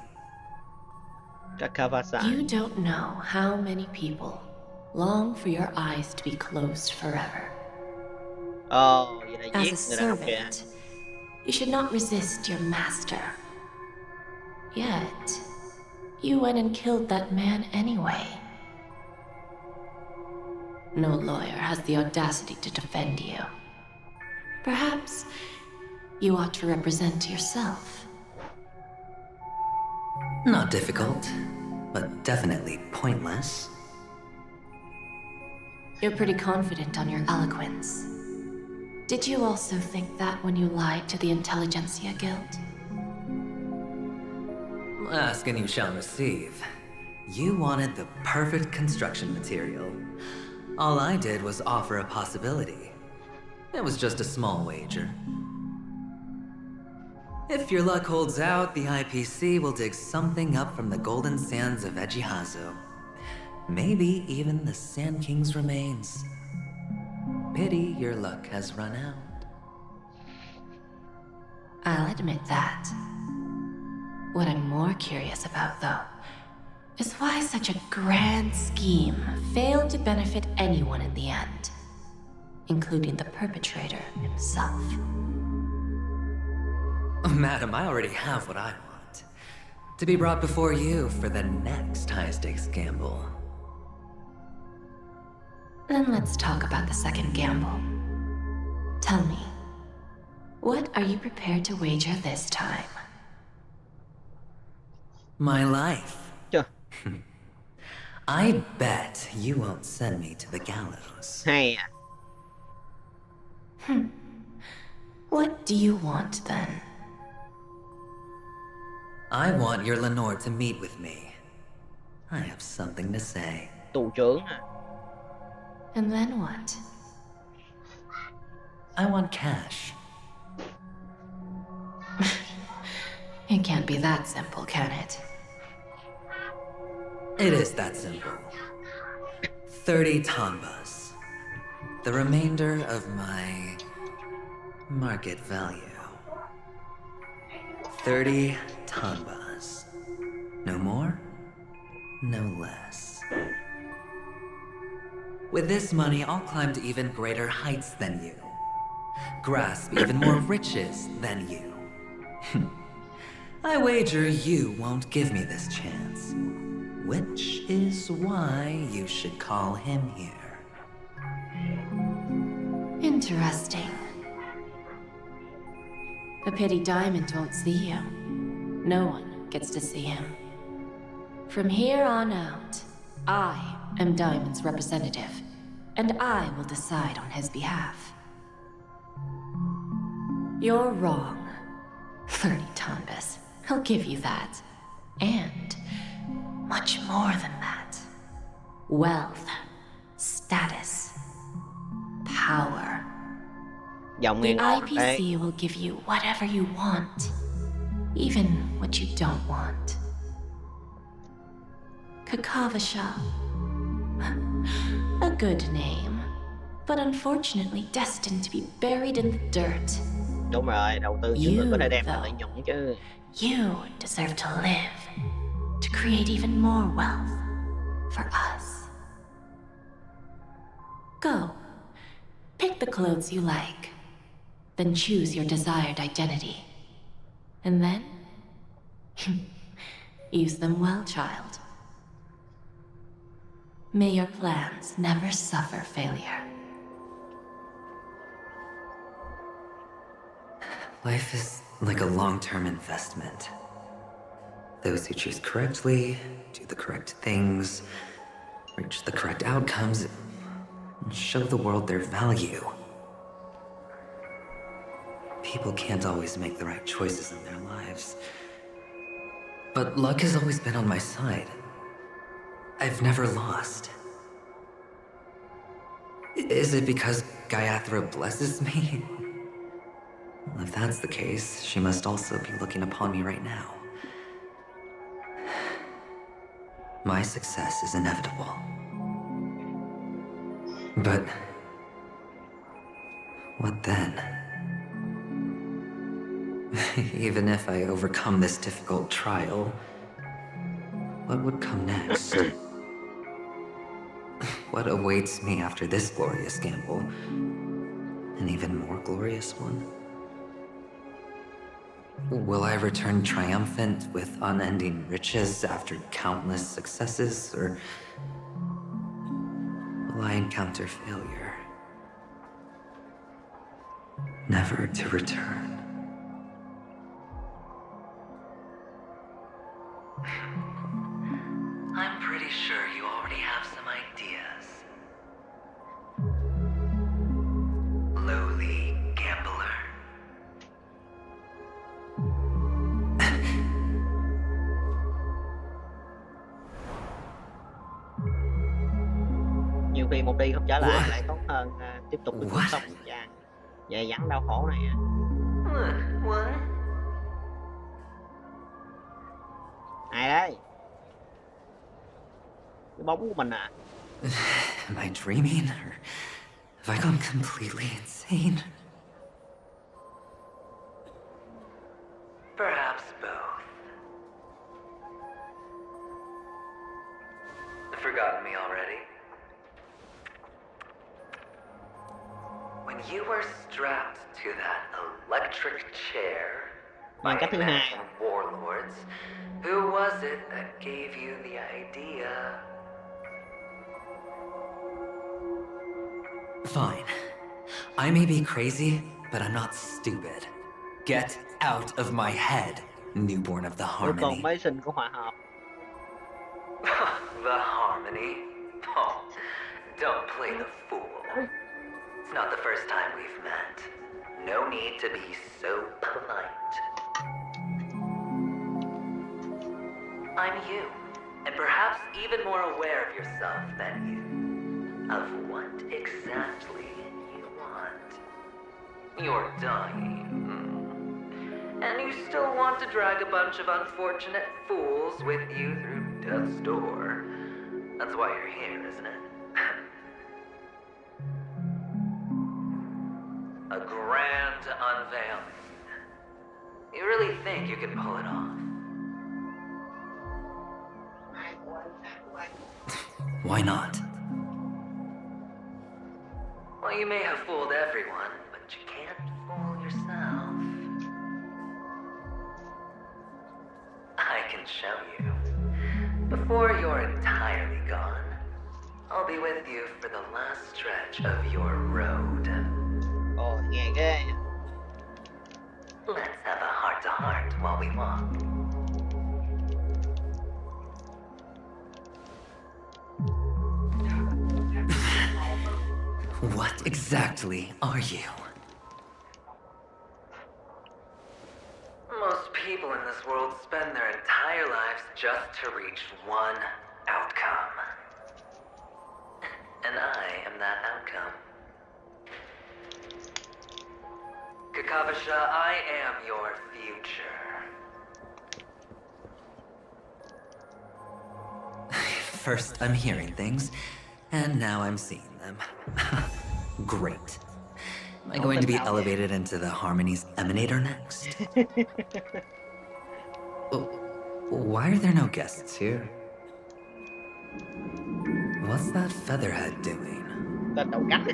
Kakavasa. You don't know how many people long for your eyes to be closed forever. Ồ, vậy là As giết a người đàn ông kìa. servant, you should not resist your master. Yet, you went and killed that man anyway. No lawyer has the audacity to defend you. Perhaps you ought to represent yourself. Not difficult, but definitely pointless. You're pretty confident on your eloquence. Did you also think that when you lied to the Intelligentsia Guild? Ask and you shall receive. You wanted the perfect construction material. All I did was offer a possibility. It was just a small wager. If your luck holds out, the IPC will dig something up from the golden sands of Ejhazio. Maybe even the Sand King's remains. Pity your luck has run out. I'll admit that. What I'm more curious about, though, is why such a grand scheme failed to benefit anyone in the end, including the perpetrator himself. Madam, I already have what I want. To be brought before you for the next high-stakes gamble. Then let's talk about the second gamble. Tell me, what are you prepared to wager this time? My life. Chưa? I bet you won't send me to the gallows. Hay à. What do you want then? I want your Lenore to meet with me. I have something to say. Tù trưởng à. And then what? I want cash. It can't be that simple, can it? It is that simple. 30 tanbas. The remainder of my market value. 30 tanbas. No more, no less. With this money, I'll climb to even greater heights than you. Grasp even more riches than you. I wager you won't give me this chance. Which is why you should call him here. Interesting. A pity Diamond won't see you. No one gets to see him. From here on out, I am Diamond's representative, and I will decide on his behalf. You're wrong. 30 tanbas. He'll give you that. And much more than that. Wealth, status, power. Giọng The nghe ngon đấy. IPC will give you whatever you want, even what you don't want. Kakavasha. A good name, but unfortunately destined to be buried in the dirt. Đúng rồi, đầu tư những người có thể đem lại lợi nhuận chứ. You deserve to live, to create even more wealth for us. Go. Pick the clothes you like, then choose your desired identity. And then, use them well, child. May your plans never suffer failure. Life is like a long-term investment. Those who choose correctly, do the correct things, reach the correct outcomes, and show the world their value. People can't always make the right choices in their lives. But luck has always been on my side. I've never lost. Is it because Gayatri blesses me? Well, if that's the case, she must also be looking upon me right now. My success is inevitable. But what then? Even if I overcome this difficult trial, what would come next? What awaits me after this glorious gamble? An even more glorious one? Will I return triumphant with unending riches after countless successes, or will I encounter failure, never to return? I'm pretty sure you already have some ideas. Lowly gambler. Nhiều khi một đi không trở lại lại tốt hơn tiếp tục cuộc sống dài dẳng đau khổ này. Ai đấy? Cái bóng của mình à? Am I dreaming, or have I gone completely insane? Perhaps both. Forgotten me already? When you were strapped to that electric chair, Bằng cách thứ hai. Warlords. Who was it that gave you the idea? Fine. I may be crazy, but I'm not stupid. Get out of my head, newborn of the Cuối Harmony. cùng mới sinh của hòa hợp. The Harmony? Oh, don't play the fool. It's not the first time we've met. No need to be so polite. I'm you, and perhaps even more aware of yourself than you. Of what exactly you want. You're dying. And you still want to drag a bunch of unfortunate fools with you through death's door. That's why you're here, isn't it? A grand unveiling. You really think you can pull it off? Why not? Well, you may have fooled everyone, but you can't fool yourself. I can show you. Before you're entirely gone, I'll be with you for the last stretch of your road. Ồ, nghe ghê. Let's have a heart-to-heart while we walk. What exactly are you? Most people in this world spend their entire lives just to reach one outcome. And I am that outcome. Kakavasha, I am your future. First, I'm hearing things, and now I'm seeing them. Great. Am I going to be elevated into the Harmony's Emanator next? Oh, why are there no guests here? What's that featherhead doing? Tên đầu cánh.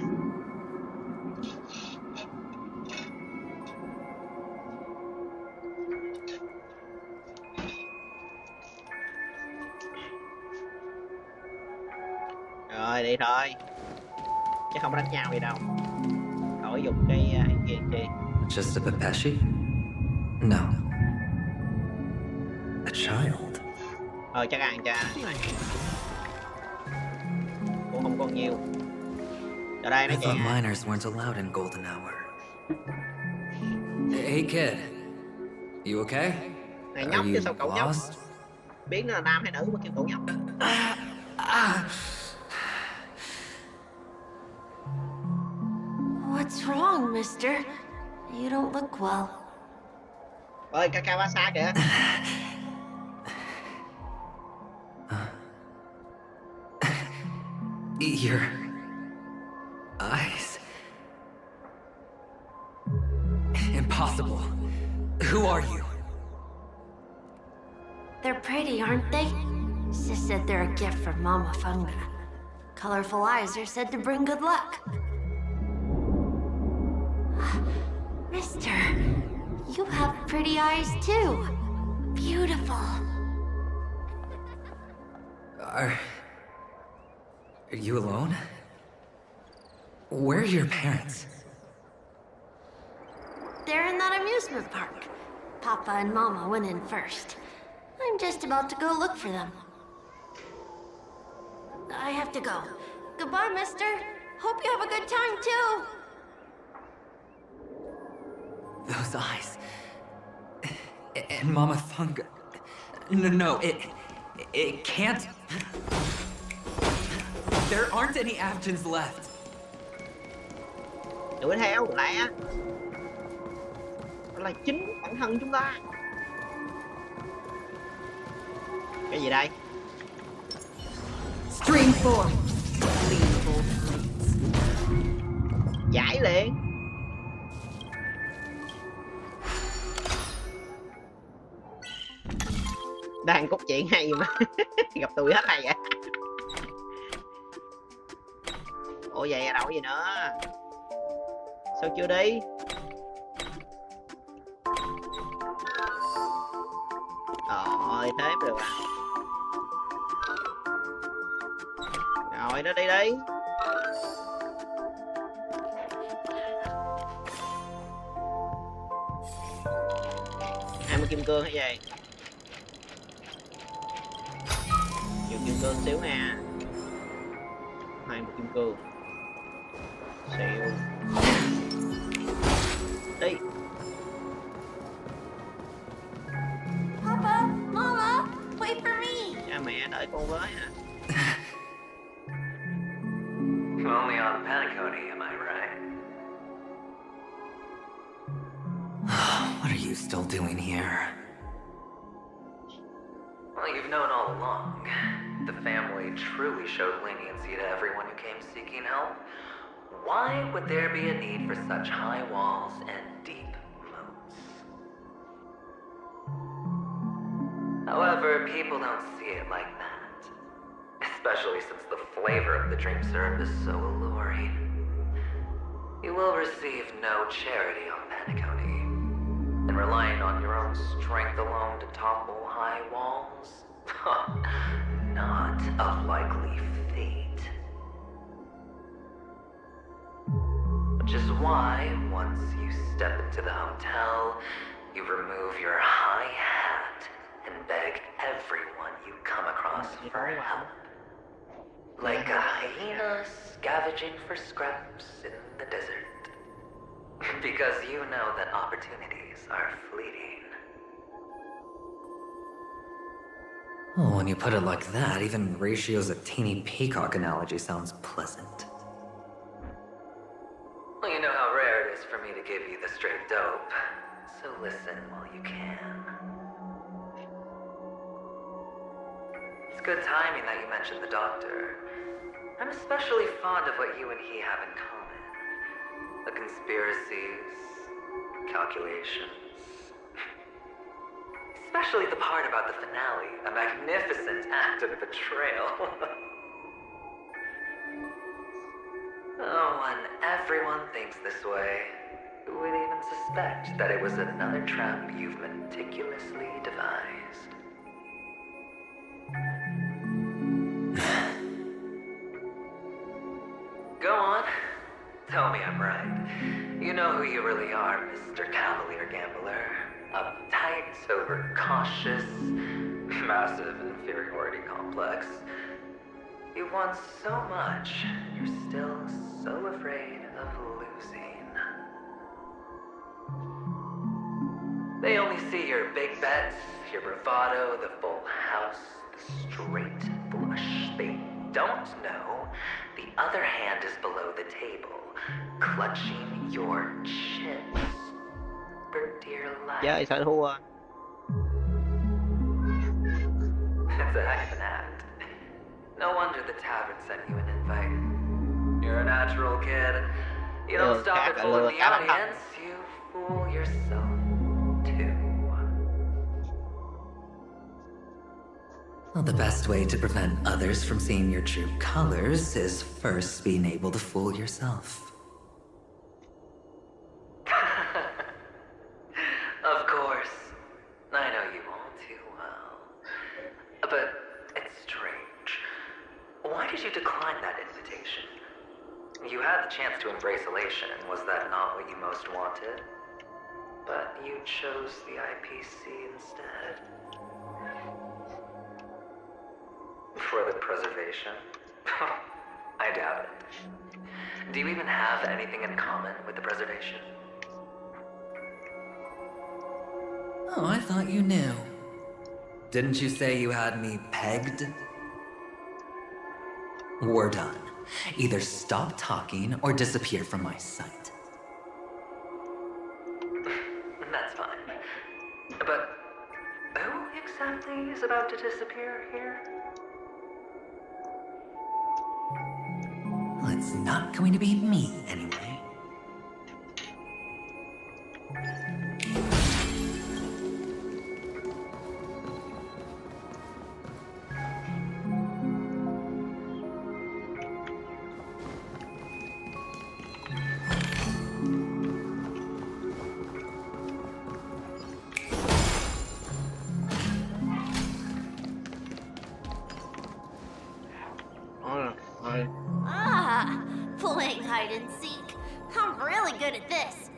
Rồi đi thôi. Chứ không đánh nhau gì đâu. Khỏi dùng cái kia chi. Just a Pepeshi? No. A child? Chắc ăn cha này. Cũng không còn nhiều. Ở đây nó I thought chạy. miners weren't allowed in Golden Hour. Hey kid, you okay? Này nhóc chứ sao cậu nhóc? Biết nó là nam hay nữ mà kêu cậu nhóc. What's wrong, mister? You don't look well. Ơi, Kakavasa kìa. Your eyes. Impossible. Who are you? They're pretty, aren't they? Sis said they're a gift from Mama Funga. Colorful eyes are said to bring good luck. Mister, you have pretty eyes too. Beautiful. Are you alone? Where are your parents? They're in that amusement park. Papa and Mama went in first. I'm just about to go look for them. I have to go. Goodbye, mister. Hope you have a good time, too. Those eyes. And Mama Funga. No, it can't. There aren't any Avgens left. Đuổi theo lẹ. Đó là chính bản thân chúng ta. Cái gì đây? Stream 4. Giải liền. Đang cốt truyện hay mà. Gặp tôi hết hay vậy. Ủa vậy đâu gì nữa. Sao chưa đi? Rồi thế mới được à. Rồi nó đi đi. 20 kim cương hay gì? Nhiều kim cương xíu nè. 20 kim cương. Xíu. Đi. Papa, Mama, wait for me. Cha mẹ đợi con với hả? Only on Paniconi, am I right? What are you still doing here? Well, you've known all along. The family truly showed leniency to everyone who came seeking help. Why would there be a need for such high walls and deep moats? However, people don't see it like that. Especially since the flavor of the dream syrup is so alluring. You will receive no charity on Paniconi. And relying on your own strength alone to topple high walls? Not a likely fate. Which is why, once you step into the hotel, you remove your high hat and beg everyone you come across for help. Like a hyena scavenging for scraps in the desert. Because you know that opportunities are fleeting. Oh, when you put it like that, even Ratio's a teeny peacock analogy sounds pleasant. Well, you know how rare it is for me to give you the straight dope, so listen while you can. It's good timing that you mentioned the doctor. I'm especially fond of what you and he have in common. The conspiracies, calculations. Especially the part about the finale, a magnificent act of betrayal. Oh, when everyone thinks this way, who would even suspect that it was another trap you've meticulously devised? Go on. Tell me I'm right. You know who you really are, Mr. Cavalier Gambler. Uptight, overcautious, massive inferiority complex. You want so much, you're still so afraid of losing. They only see your big bets, your bravado, the full house, the straight flush. They don't know the other hand is below the table, clutching your chips for dear life. Chơi sợ thua. It's a heck of an act. No wonder the tavern sent you an invite. You're a natural kid. You don't stop at fooling the audience, you fool yourself too. Well, the best way to prevent others from seeing your true colors is first being able to fool yourself. Of course. I know you all too well. But it's strange. Why did you decline that invitation? You had the chance to embrace elation. Was that not what you most wanted? But you chose the IPC instead. For the preservation? I doubt it. Do you even have anything in common with the preservation? Oh, I thought you knew. Didn't you say you had me pegged? We're done. Either stop talking or disappear from my sight. That's fine. But who exactly is about to disappear here? Well, it's not going to be me anyway. rồi. Playing hide and seek. I'm really good at this.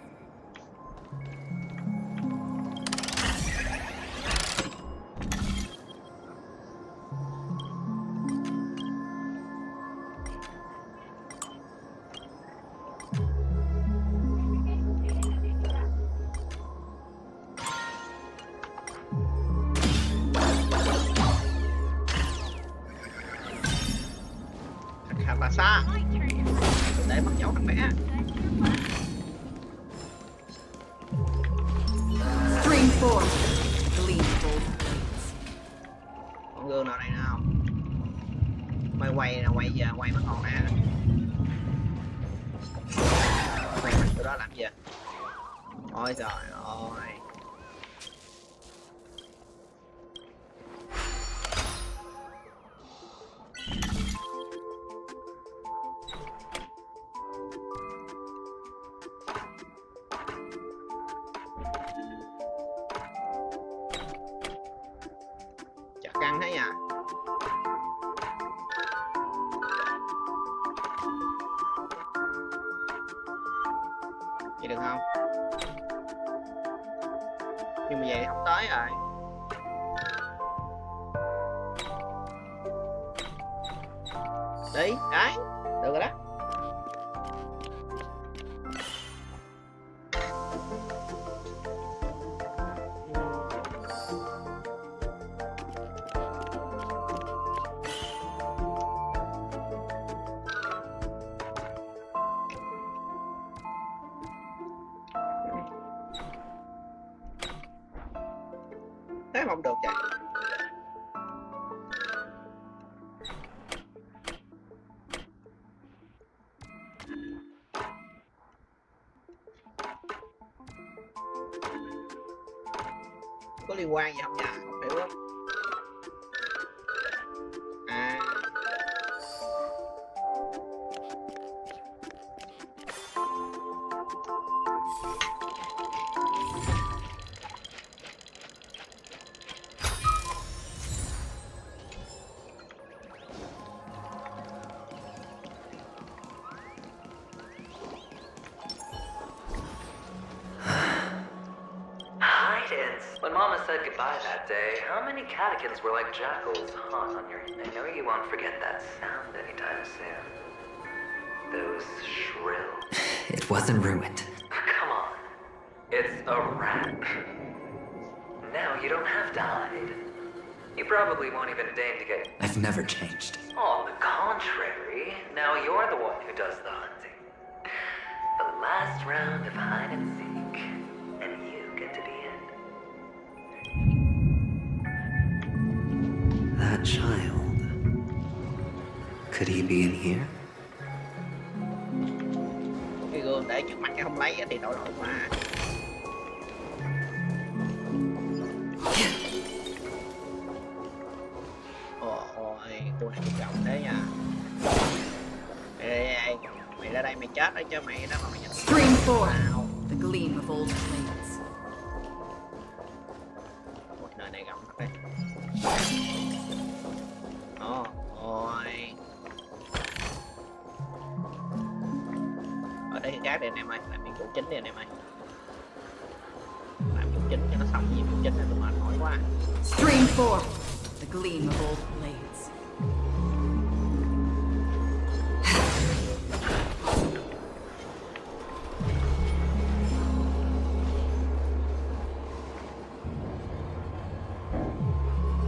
Thật là xa. Để mất dấu thằng bé. Stream 4. Gleam gold plates. Con gương nào đây nào? Mày quay nè, quay giờ quay mất con nè. Mày bắt tụi đó làm gì? Ôi trời ơi. Chặt căng thế nhỉ? Vậy được không? Nhưng mà vậy không tới rồi. Đi, đấy, được rồi đó. Thế không được chạy. Có liên quan gì không nhỉ? Không hiểu lắm. À. When Mama said goodbye that day, how many catechins were like jackals hot on your... I know you won't forget that sound anytime soon. Those shrill... It wasn't ruined. Come on. It's a rat. Now you don't have to hide. You probably won't even deign to get... I've never changed. On the contrary, now you're the one who does the hunting. The last round of hide and seek, and you get to be it. That child. Could he be in here? Cái gương để trước mặt cái không lấy thì tội lỗi quá. Ôi, cô này cũng rộng thế nha. Mày ra đây mày chết đó chứ mày đó mà mày nhìn. Stream 4. The gleam of old plates. Một nơi này rộng thật đấy. Ôi. Ở đây cái gác đây anh em ơi, làm nhiệm vụ chính đi anh em ơi. Làm nhiệm vụ chính cho nó xong nhiệm vụ chính này tôi mệt mỏi quá. Stream 4. The gleam of old plates.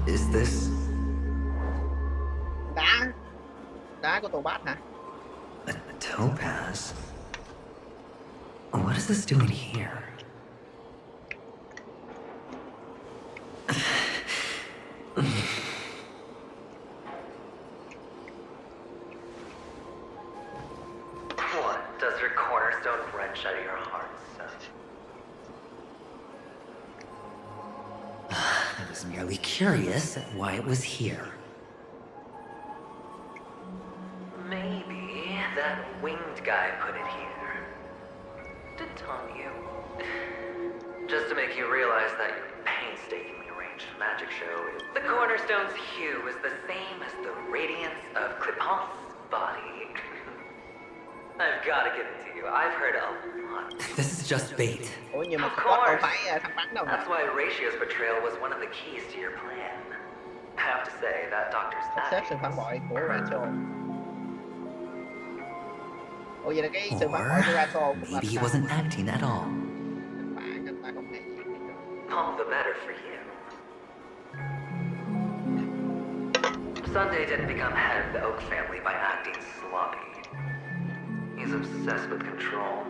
Is this đá của tổ bát hả? a topaz? What is this doing here? What? Does your cornerstone wrench out of your heart, son? I was merely curious at why it was here. Maybe that winged guy put it here. To taunt you. Just to make you realize that your painstakingly arranged magic show is... The cornerstone's hue is the same as the radiance of Clipos, body. I've got to give it to you. I've heard a lot. This is just bait. Ủa nhưng mà Of support đâu course. phải thằng bắn đâu. That's why Ratio's betrayal was one of the keys to your plan. I have to say, that doctor's Sắp xếp sự phản bội của Rachel. Ủa vậy là cái sự phản bội của Rachel cũng là Maybe he wasn't acting at all. bạn anh ta không hề gì hết. All the better for you. Sunday didn't become head of the Oak family by acting sloppy. He's obsessed with control.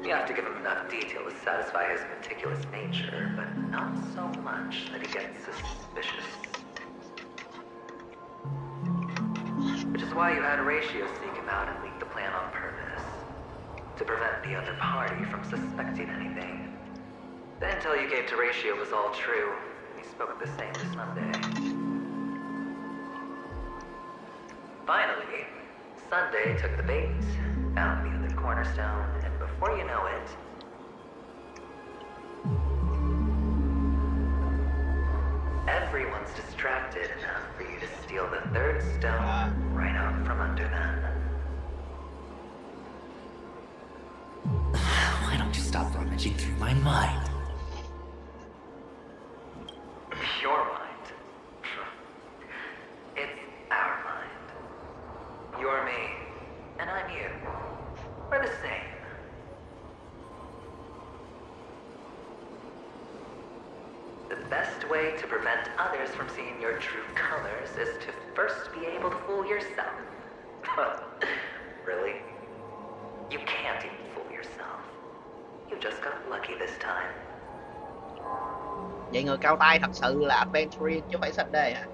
You have to give him enough detail to satisfy his meticulous nature, but not so much that he gets suspicious. Which is why you had Ratio seek him out and leak the plan on purpose. To prevent the other party from suspecting anything. The intel you gave to Ratio was all true, and he spoke the same to Sunday. Finally, Sunday took the bait, found the other cornerstone, and before you know it, everyone's distracted enough for you to steal the third stone right out from under them. Why don't you stop rummaging through my mind? Your mind? It's our mind. You're me, and I'm you. We're the same. The best way to prevent others from seeing your true colors is to first be able to fool yourself. Really? You can't even fool yourself. You just got lucky this time. Vậy người cao tay thật sự là Adventuring chứ không phải Sunday hả?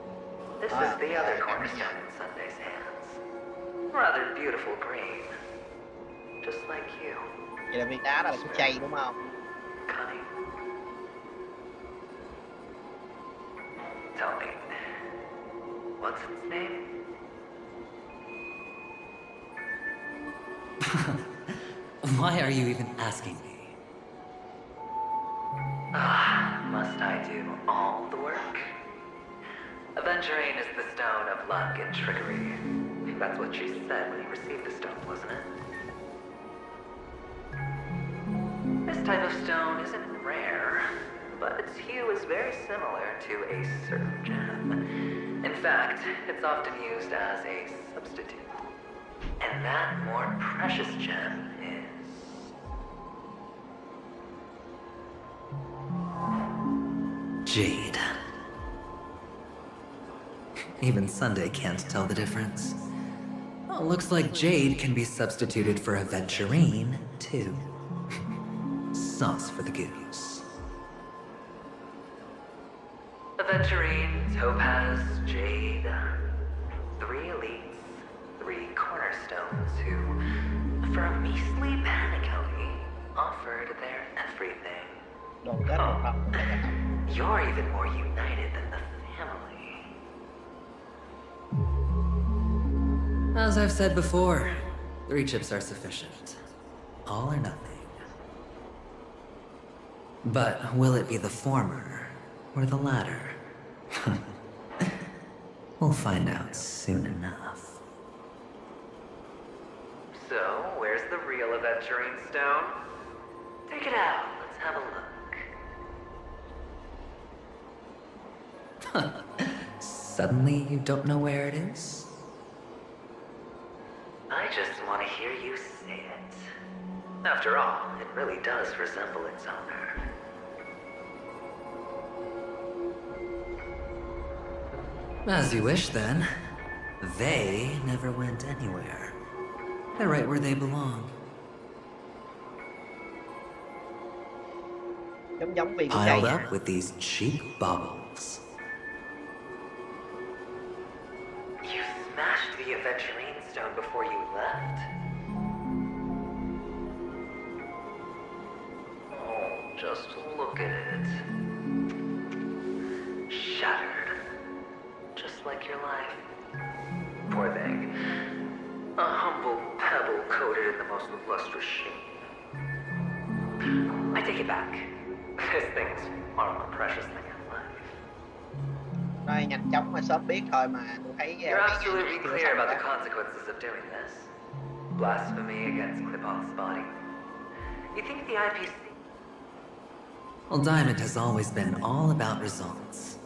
This is the other cornerstone in Sunday's hands. Rather beautiful green. Just like you. Vậy là viên đá đó là cái chay đúng không? Cunning. Tell me, what's its name? Why are you even asking me? Must I do all the work? Aventurine is the stone of luck and trickery. That's what she said when you received the stone, wasn't it? This type of stone isn't rare, but its hue is very similar to a certain gem. In fact, it's often used as a substitute. And that more precious gem is... Jade. Even Sunday can't tell the difference. Well, looks like Jade can be substituted for Aventurine, too. Sauce for the goose. Aventurine, Topaz, Jade. 3 elites, 3 cornerstones who, for a measly penny, offered their everything. Oh, you're even more united than the family. As I've said before, 3 chips are sufficient. All or nothing. But will it be the former or the latter? We'll find out soon enough. So, where's the real Aventurine stone? Take it out. Let's have a look. Suddenly, you don't know where it is? I just want to hear you say it. After all, it really does resemble its owner. As you wish, then. They never went anywhere. They're right where they belong. Piled up with these cheap baubles. You smashed the Aventurine stone before you left? Oh, just look at it. Shattered. Just like your life. Poor thing. A humble pebble coated in the most lustrous sheen. I take it back. This thing's far more precious than your life. Đây nhanh chóng mà sớm biết thôi mà tôi thấy You're absolutely clear about the consequences of doing this. Blasphemy against Clipal's body. You think the IPC... Well, Diamond has always been all about results.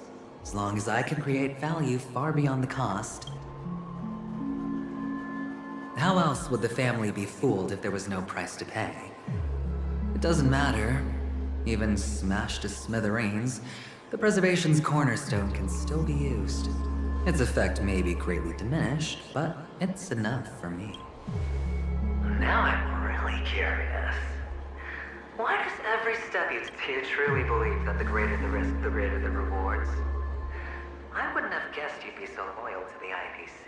As long as I can create value far beyond the cost. How else would the family be fooled if there was no price to pay? It doesn't matter. Even smashed to smithereens, the preservation's cornerstone can still be used. Its effect may be greatly diminished, but it's enough for me. Now I'm really curious. Why does every step you take truly believe that the greater the risk, the greater the rewards? I wouldn't have guessed you'd be so loyal to the IPC.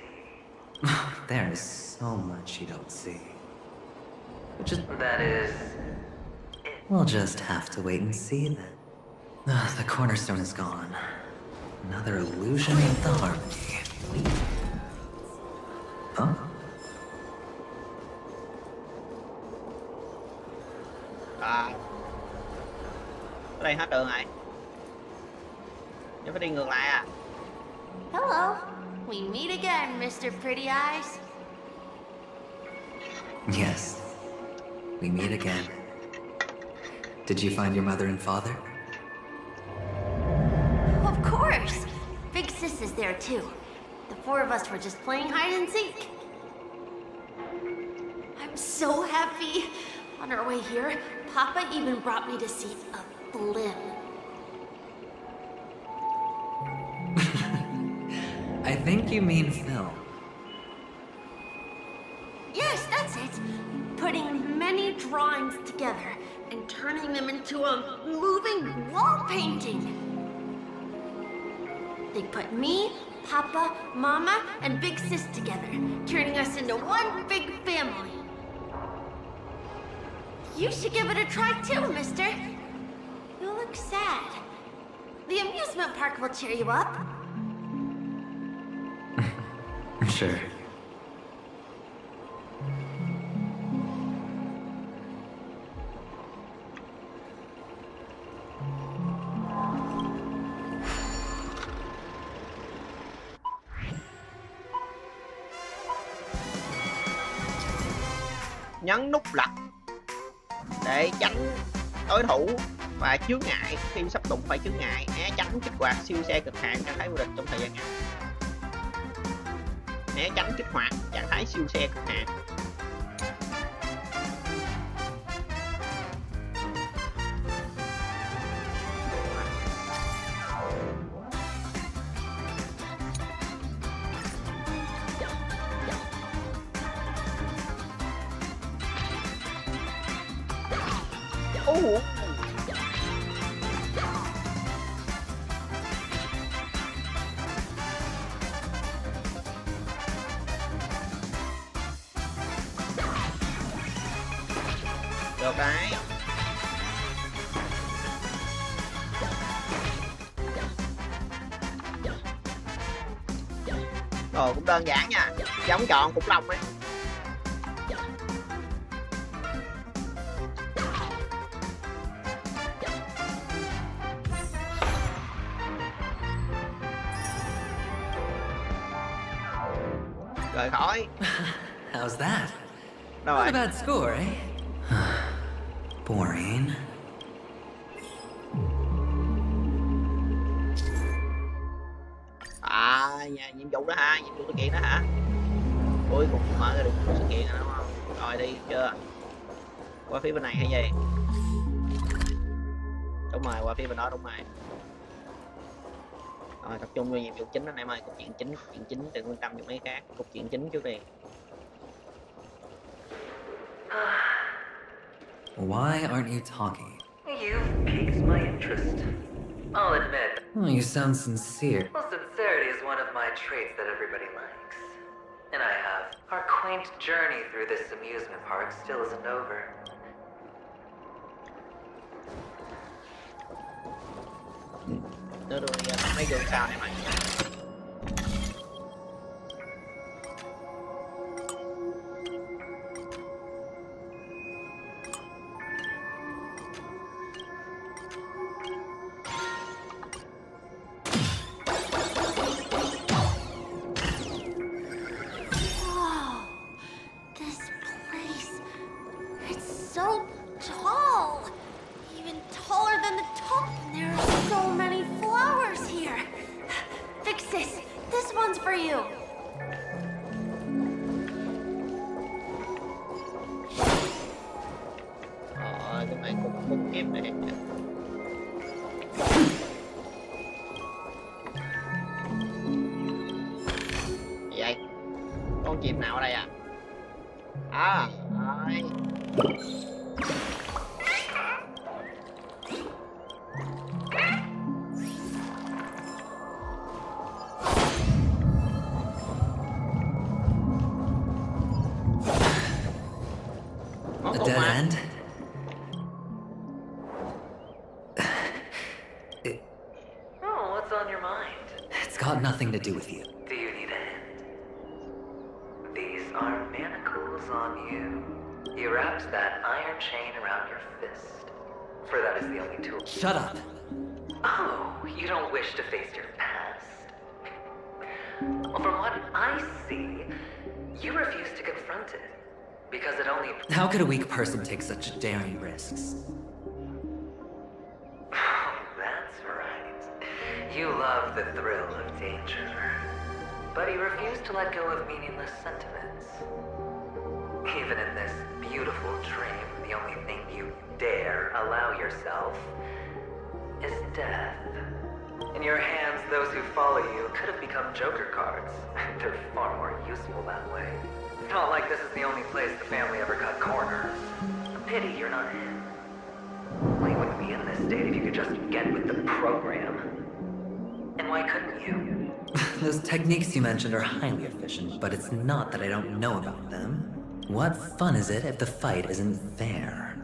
There is so much you don't see. That is... We'll just have to wait and see then. The cornerstone is gone. Another illusion of the harmony. Huh? Ở đây hết đường rồi. Nếu phải đi ngược lại à? Hello. We meet again, Mr. Pretty Eyes. Yes. We meet again. Did you find your mother and father? Of course. Big Sis is there too. The four of us were just playing hide and seek. I'm so happy. On our way here, Papa even brought me to see a blimp. I think you mean Phil. Yes, that's it. Putting many drawings together and turning them into a moving wall painting. They put me, Papa, Mama, and Big Sis together, turning us into one big family. You should give it a try too, mister. You look sad. The amusement park will cheer you up. Sure. Nhấn nút lật để tránh đối thủ và chướng ngại khi sắp đụng phải chướng ngại. Né tránh kích hoạt siêu xe cực hạn trạng thái vô địch trong thời gian ngắn. Né tránh kích hoạt trạng thái siêu xe cực hạn. Được đấy. Rồi cũng đơn giản nha, giống chọn khủng long ấy. Rời khỏi. How's that? Đâu Not rồi? a bad score, eh? Boring. Nhiệm vụ đó hả? Nhiệm vụ sự kiện đó hả? Cuối cùng mở ra được một sự kiện rồi đúng không? Rồi đi chưa? Qua phía bên này hay gì? Đúng rồi, qua phía bên đó đúng rồi. Rồi tập trung vô nhiệm vụ chính anh em ơi, cục chuyện chính, đừng quan tâm những mấy khác, cục chuyện chính trước đi. Why aren't you talking? You've piqued my interest. I'll admit. Oh, you sound sincere. Well, sincerity is one of my traits that everybody likes. And I have. Our quaint journey through this amusement park still isn't over. Đưa đi mấy gương sao này mày. so tall. Even taller than the top. There are so many flowers here. Fix this. This one's for you. Cái này cũng không kém này. Gì vậy? Con chim nào ở đây à? À, rồi. A dead end? Oh, what's on your mind? It's got nothing to do with you. Do you need a hint? These are manacles on you. You wrapped that iron chain around your fist. For that is the only tool. Shut up. Oh, you don't wish to face your past? Well, from what I see, you refuse to confront it. Because it only... How could a weak person take such daring risks? That's right. You love the thrill of danger. But you refuse to let go of meaningless sentiments. Even in this beautiful dream, the only thing you dare allow yourself is death. In your hands, those who follow you could have become Joker cards. They're far more useful that way. Not like this is the only place the family ever cut corners. A pity you're not in. Well, you wouldn't be in this state if you could just get with the program. And why couldn't you? Those techniques you mentioned are highly efficient, but it's not that I don't know about them. What fun is it if the fight isn't fair?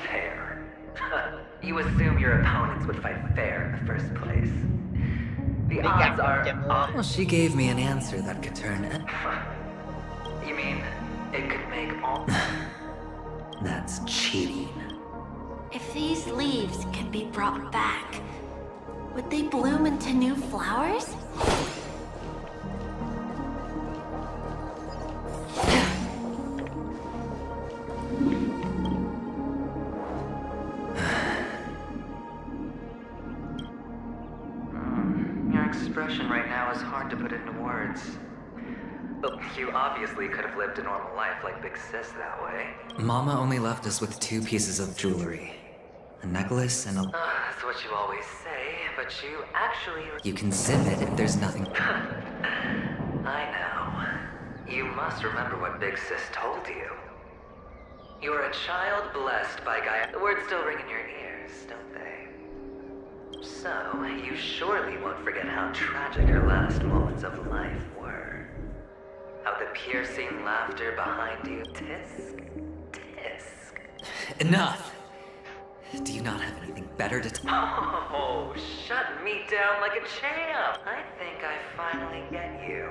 Fair. You assume your opponents would fight fair in the first place. The odds are... Well, she gave me an answer that could turn it. You mean, it could make all... That's cheating. If these leaves can be brought back, would they bloom into new flowers? Your expression right now is hard to put into words. But you obviously could have lived a normal life like Big Sis that way. Mama only left us with 2 pieces of jewelry. A necklace and a... That's what you always say, but you actually... You can zip it if there's nothing... I know. You must remember what Big Sis told you. You're a child blessed by Gaia. The words still ring in your ears, don't they? So, you surely won't forget how tragic her last moments of life were. How the piercing laughter behind you... Tisk, tisk. Enough! Do you not have anything better to... Oh, shut me down like a champ! I think I finally get you.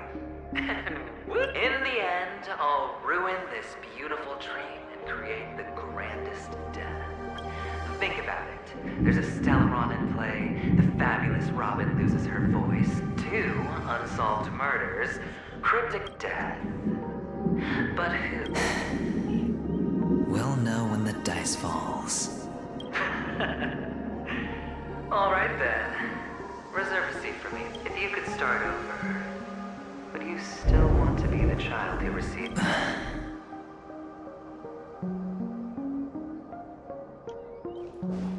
In the end, I'll ruin this beautiful dream and create the grandest death. Think about it. There's a Stellaron in play, the fabulous Robin loses her voice, 2 unsolved murders, cryptic death. But who? We'll know when the dice falls. All right then. Reserve a seat for me. If you could start over, would you still want to be the child who received...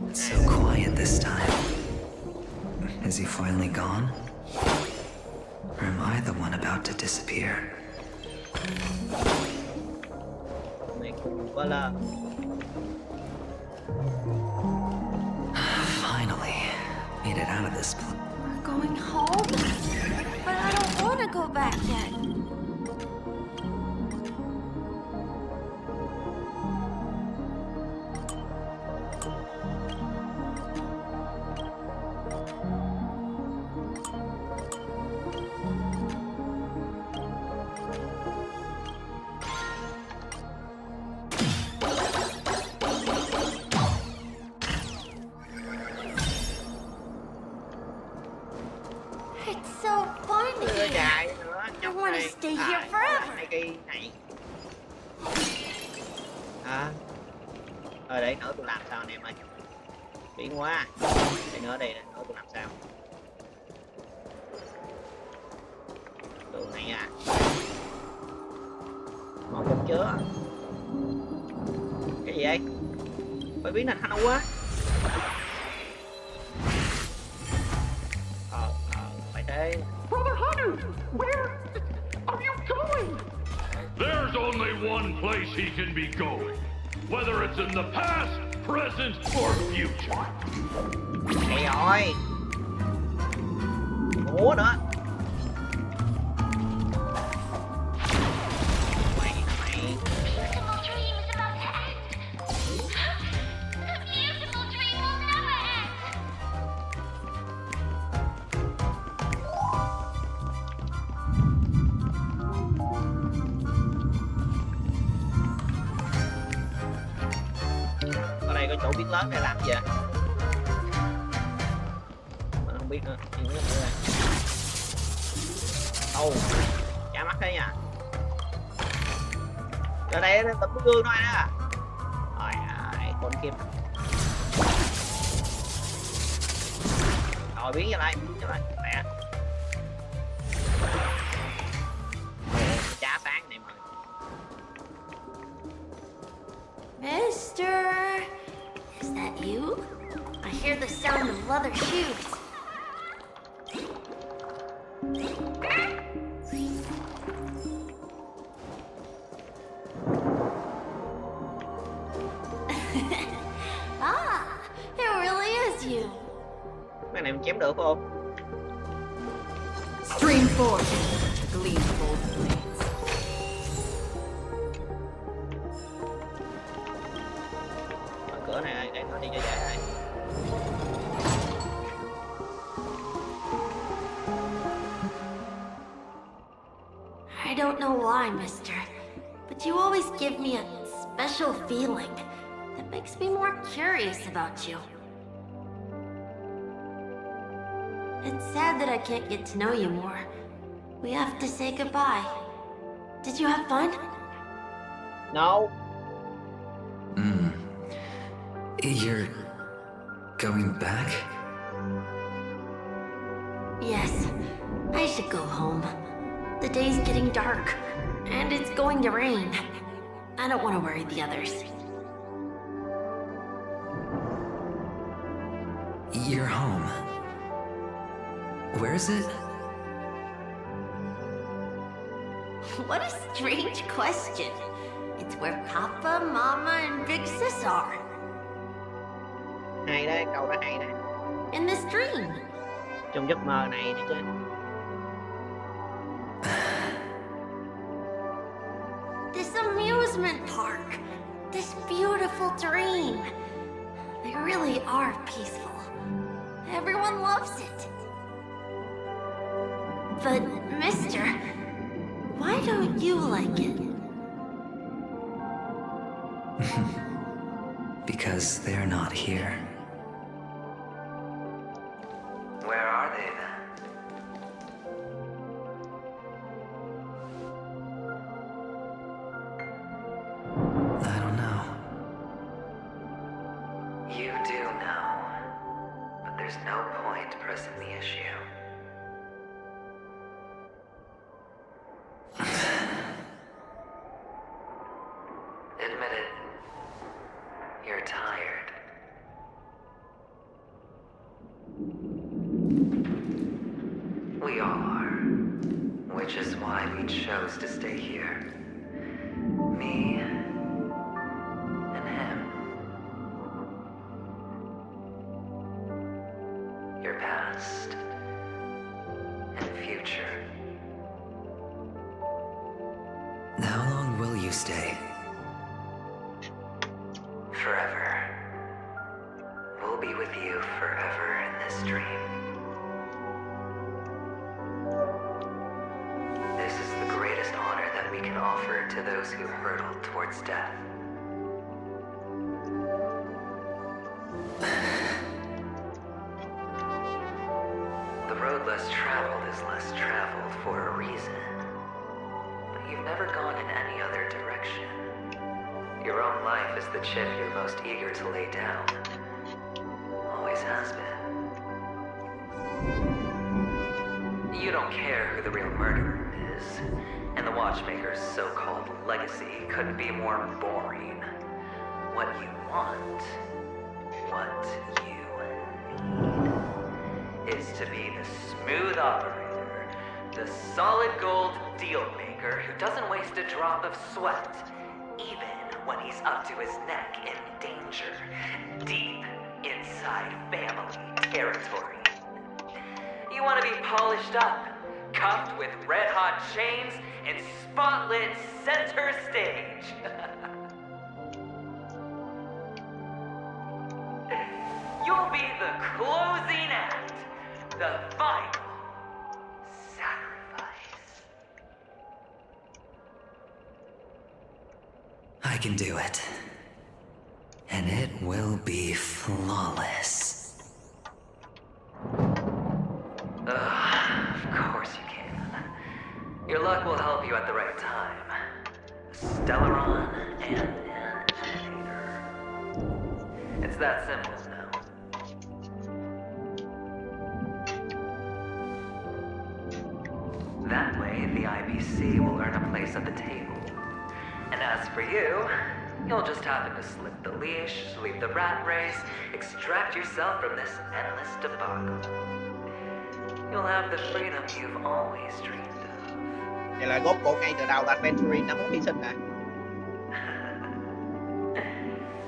It's so quiet this time. Is he finally gone? Or am I the one about to disappear? Finally, made it out of this place. We're going home? But I don't want to go back yet. It's so fun here. I want to stay here forever. Hả? Rồi để nữa tôi làm sao anh em ơi. Biến quá. Để nữa đây, nữa tôi làm sao. Đường này à. Một cục chứa. Cái gì vậy? Phải biến thành thanh quá. Phải thế. Brother Hunter, where are you going? There's only one place he can be going, whether it's in the past, present, or future. Đây rồi. Ủa nữa. Chỗ biến lớn này làm gì vậy? Mình không biết nữa. Chuyện nữa rồi. Chả mắt thế nha. Ở đây nó tấm gương thôi đó. Rồi con kim. Rồi biến trở lại, Mẹ. Chá sáng này mà. Mister, is that you? I hear the sound of leather shoes. Ah, it really is you. Cái này mình chém được không? Stream forth to glean bold blades. Mở cửa này để nó đi cho dễ này. I don't know why, mister, but you always give me a special feeling that makes me more curious about you. It's sad that I can't get to know you more. We have to say goodbye. Did you have fun? No. You're going back? Yes, I should go home. The day's getting dark, and it's going to rain. I don't want to worry the others. You're home. Where is it? What a strange question. It's where Papa, Mama, and Big Sis are. Hay đấy, câu đó hay đấy. In this dream. Trong giấc mơ này nữa chứ. This amusement park. This beautiful dream. They really are peaceful. Everyone loves it. But, mister, why don't you like it? Because they're not here. Where are they then? I don't know. You do know, but there's no point pressing the issue. Admit it. You're tired. We all are. Which is why we chose to stay here. Me and him. Your past and future. How long will you stay? Forever. We'll be with you forever in this dream. This is the greatest honor that we can offer to those who hurtle towards death. The road less traveled is less traveled for a reason. But you've never gone in any other direction. Your Your own life is the chip you're most eager to lay down. Always has been. You don't care who the real murderer is, and the Watchmaker's so-called legacy couldn't be more boring. What you want, what you need, is to be the smooth operator, the solid gold deal maker who doesn't waste a drop of sweat, even when he's up to his neck in danger, deep inside family territory. You want to be polished up, cuffed with red-hot chains, and spotlit center stage. You'll be the closing act, the final sacrifice. I can do it. And it will be flawless. Of course you can. Your luck will help you at the right time. Stellaron and an editor. It's that simple now. That way, the IBC will earn a place at the table. And as for you, you'll just happen to slip the leash, sweep the rat race, extract yourself from this endless debacle. You'll have the freedom you've always dreamed of. Vậy là gốc cổ ngay từ đầu là Adventuring đã muốn hy sinh hả?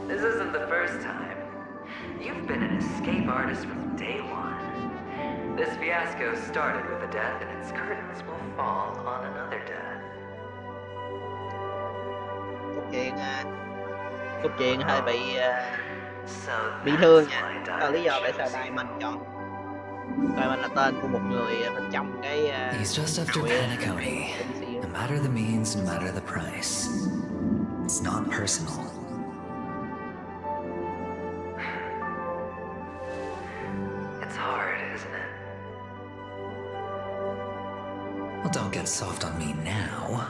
This isn't the first time. You've been an escape artist from day one. This fiasco started with a death, and its curtains will fall on another death. Cốt truyện hơi bị thương nha. Đó là lý do tại sao Diamond chọn. Diamond là tên của một người bên trong cái He's just after Panacotti. No matter the means, no matter the price. It's not personal. It's hard, isn't it? Well, don't get soft on me now.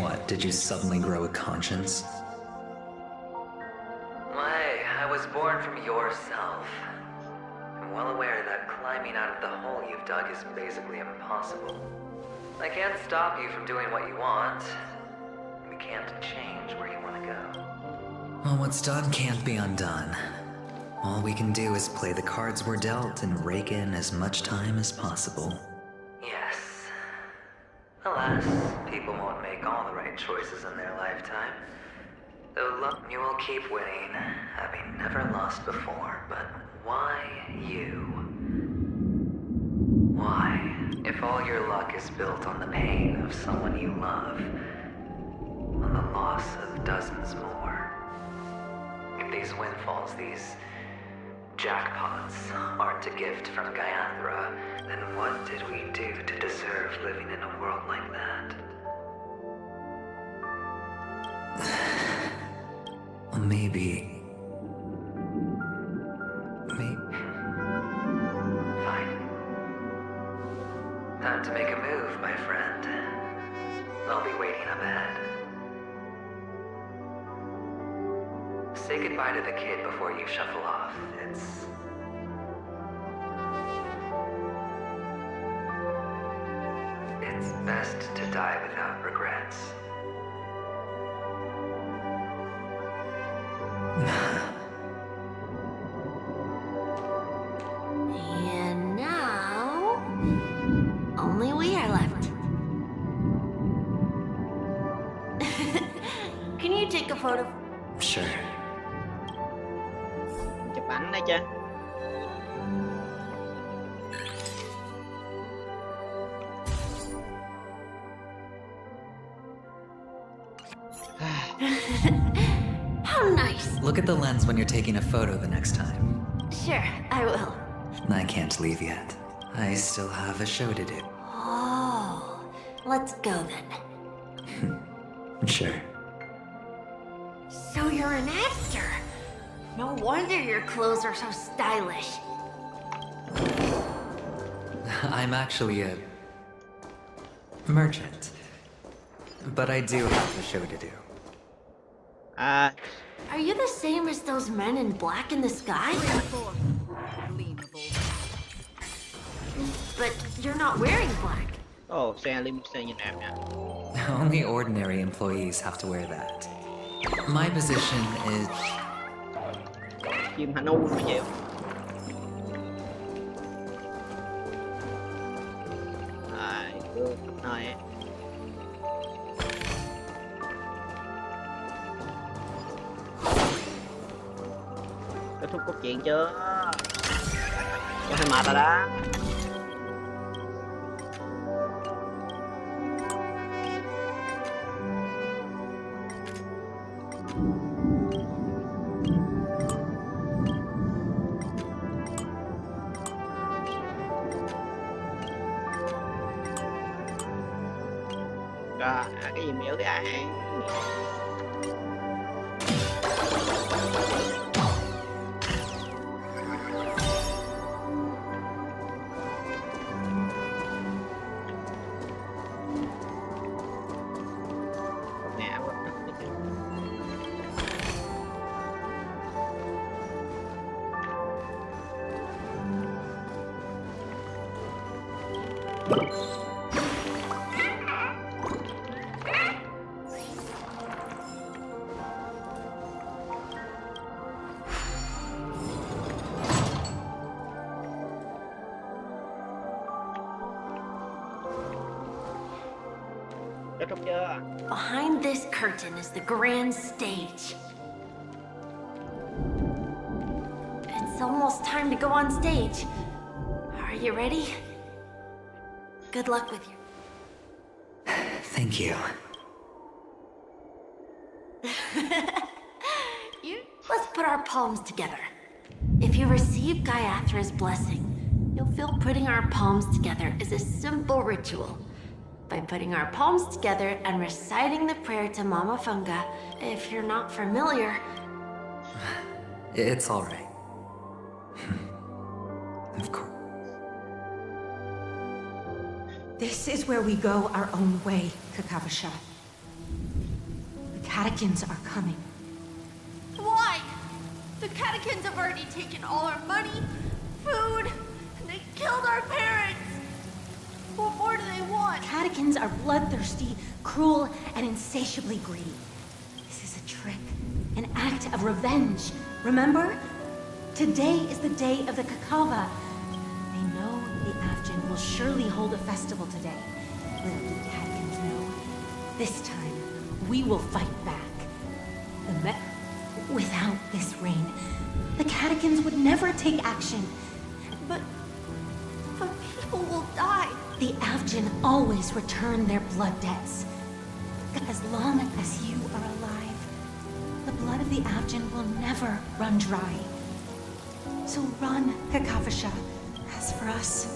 What, did you suddenly grow a conscience? Why, I was born from yourself. I'm well aware that climbing out of the hole you've dug is basically impossible. I can't stop you from doing what you want. We can't change where you want to go. Well, what's done can't be undone. All we can do is play the cards we're dealt and rake in as much time as possible. Yes. Alas, people won't make all the right choices in their lifetime. Though luck, you will keep winning, having never lost before, but why you? Why, if all your luck is built on the pain of someone you love, on the loss of dozens more? If these windfalls, these jackpots, aren't a gift from Gaiathra, then what did we do to deserve living in a world like that? Maybe... Fine. Time to make a move, my friend. I'll be waiting up ahead. Say goodbye to the kid before you shuffle off. It's best to die without regrets. And now, only we are left. Can you take a photo? Sure. Chụp ảnh đây chứ. How nice. Look at the lens when you're taking a photo the next time. Sure, I will. I can't leave yet. I still have a show to do. Oh, let's go then. Sure. So you're an actor. No wonder your clothes are so stylish. I'm actually a merchant. But I do have a show to do. À, Are you the same as those men in black in the sky? But you're not wearing black. ồ, xe limousine như nào nha. Only ordinary employees have to wear that. My position is... Chim Hanu mà chịu. Ai, good night. Kết thúc cốt truyện chưa? Có hơi mệt rồi đó. Rồi, cái gì mà giữ cái ai? Nè, kết thúc chưa? Behind this curtain is the grand stage. It's almost time to go on stage. Are you ready? Good luck with you. Thank you. Let's put our palms together. If you receive Gaiathra's blessing, you'll feel putting our palms together is a simple ritual. By putting our palms together and reciting the prayer to Mama Funga, if you're not familiar... It's all right. Of course. This is where we go our own way, Kakavasha. The catechins are coming. Why? The catechins have already taken all our money, food, and they killed our parents. What more do they want? Catechins are bloodthirsty, cruel, and insatiably greedy. This is a trick, an act of revenge. Remember? Today is the day of the Kakava. They know the Avgin will surely hold a festival today. Little do the catechins know. This time, we will fight back. Without this rain, the catechins would never take action. But people will die. The Avgin always return their blood debts. As long as you are alive, the blood of the Avgin will never run dry. So run, Kakavasha. As for us,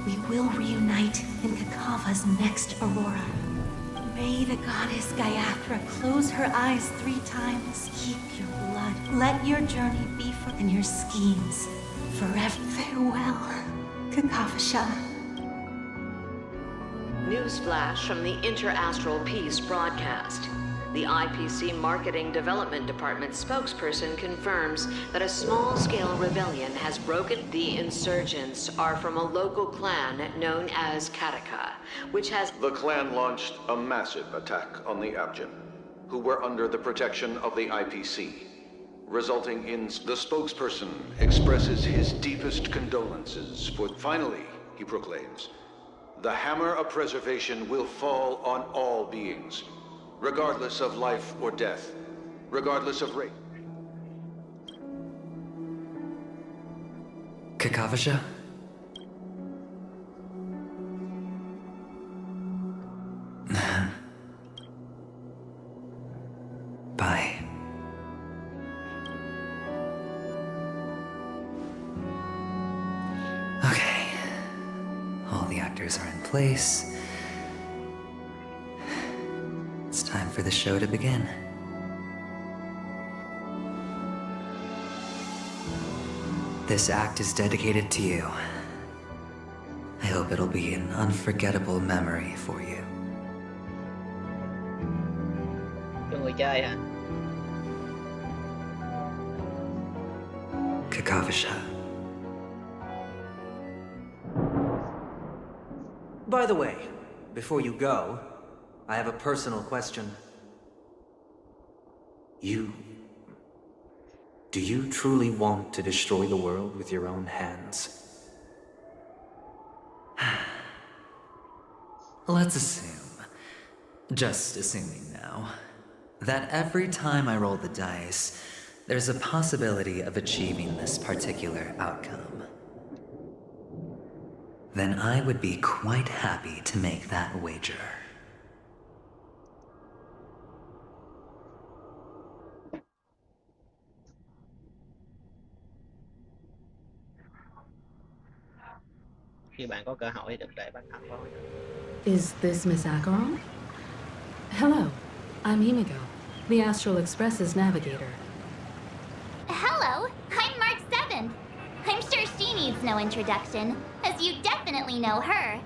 we will reunite in Kakava's next aurora. May the goddess Gaiathra close her eyes 3 times. Keep your blood. Let your journey be for and your schemes forever. Farewell, Kakavasha. Newsflash from the Inter-Astral Peace broadcast. The IPC Marketing Development Department spokesperson confirms that a small-scale rebellion has broken. The insurgents are from a local clan known as Kataka, which has... The clan launched a massive attack on the Avgin, who were under the protection of the IPC, resulting in... The spokesperson expresses his deepest condolences for... Finally, he proclaims, the hammer of preservation will fall on all beings, regardless of life or death, regardless of race. Kakavasha? Bye. Okay. All the actors are in place. It's time for the show to begin. This act is dedicated to you. I hope it'll be an unforgettable memory for you. Cho người chơi hả? Kakavasha. By the way, before you go, I have a personal question. Do you truly want to destroy the world with your own hands? Let's assume, just assuming now, that every time I roll the dice, there's a possibility of achieving this particular outcome. Then I would be quite happy to make that wager. Khi bạn có cơ hội đừng để bản thân thôi. Is this Miss Acheron? Hello, I'm Himiko, the Astral Express's navigator. Hello, I'm Mark 7th. I'm sure she needs no introduction, as you definitely know her.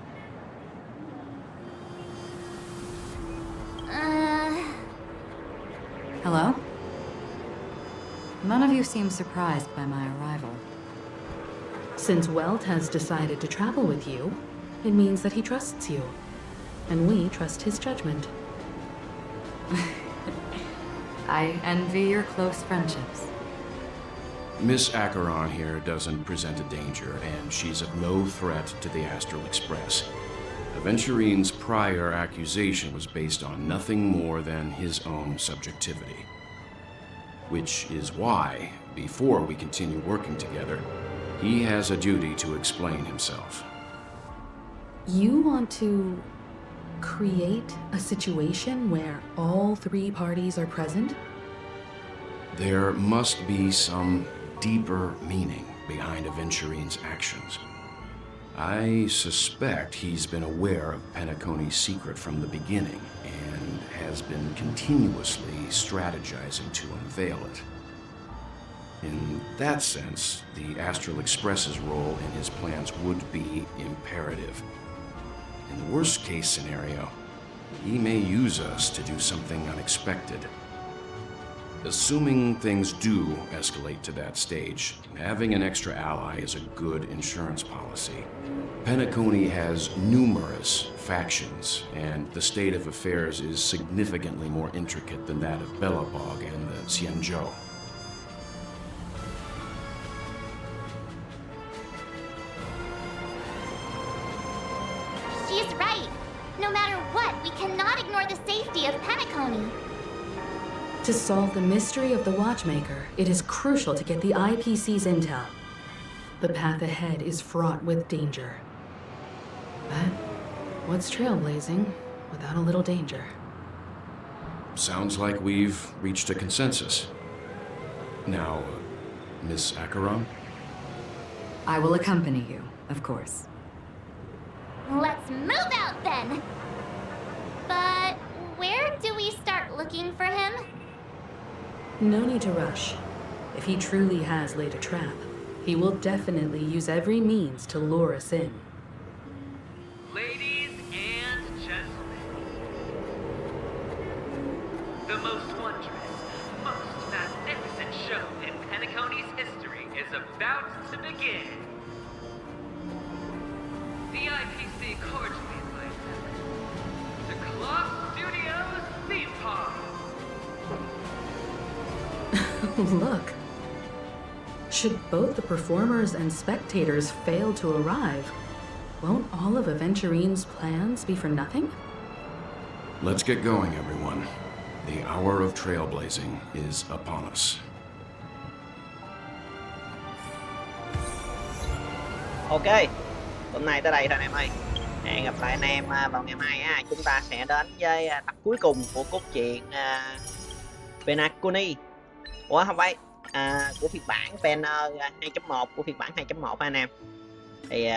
Hello? None of you seem surprised by my arrival. Since Welt has decided to travel with you, it means that he trusts you. And we trust his judgment. I envy your close friendships. Miss Acheron here doesn't present a danger, and she's of no threat to the Astral Express. Aventurine's prior accusation was based on nothing more than his own subjectivity. Which is why, before we continue working together, he has a duty to explain himself. You want to create a situation where all three parties are present? There must be some deeper meaning behind Aventurine's actions. I suspect he's been aware of Penacony's secret from the beginning and has been continuously strategizing to unveil it. In that sense, the Astral Express's role in his plans would be imperative. In the worst-case scenario, he may use us to do something unexpected. Assuming things do escalate to that stage, having an extra ally is a good insurance policy. Penacony has numerous factions, and the state of affairs is significantly more intricate than that of Belobog and the Xianzhou. She's right. No matter what, we cannot ignore the safety of Penacony. To solve the mystery of the Watchmaker, it is crucial to get the IPC's intel. The path ahead is fraught with danger. But what's trailblazing without a little danger? Sounds like we've reached a consensus. Now, Miss Acheron? I will accompany you, of course. Let's move out then! But where do we start looking for him? No need to rush. If he truly has laid a trap, he will definitely use every means to lure us in. Ladies and gentlemen, the most wondrous, most magnificent show in Penacony's history is about to begin. The IPC cordially invites the Clock Studios theme park. Look. Should both the performers and spectators fail to arrive, won't all of Aventurine's plans be for nothing? Let's get going, everyone. The hour of trailblazing is upon us. Ok, hôm nay tới đây thôi anh em ơi. Hẹn gặp lại anh em vào ngày mai ha. Chúng ta sẽ đến với tập cuối cùng của cốt truyện Penacony. Ủa không phải, của phiên bản Pen 2.1, của phiên bản 2.1 anh em. Thì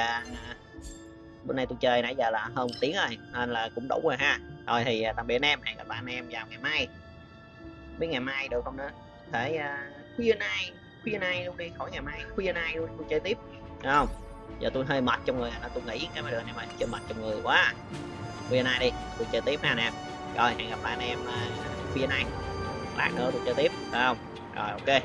bữa nay tôi chơi nãy giờ là hơn 1 tiếng rồi, nên là cũng đủ rồi ha. Rồi thì tạm biệt anh em, hẹn gặp lại anh em vào ngày mai. Biết ngày mai được không nữa? Thể khuya nay luôn đi, khỏi ngày mai, khuya nay luôn tôi chơi tiếp, được không? Giờ tôi hơi mệt trong người nên tôi nghĩ cái mà được anh em ơi, chơi mệt trong người quá. Khuya nay đi, tôi chơi tiếp ha anh em. Rồi hẹn gặp lại anh em khuya nay. lát nữa tôi chơi tiếp, phải không? Rồi ok.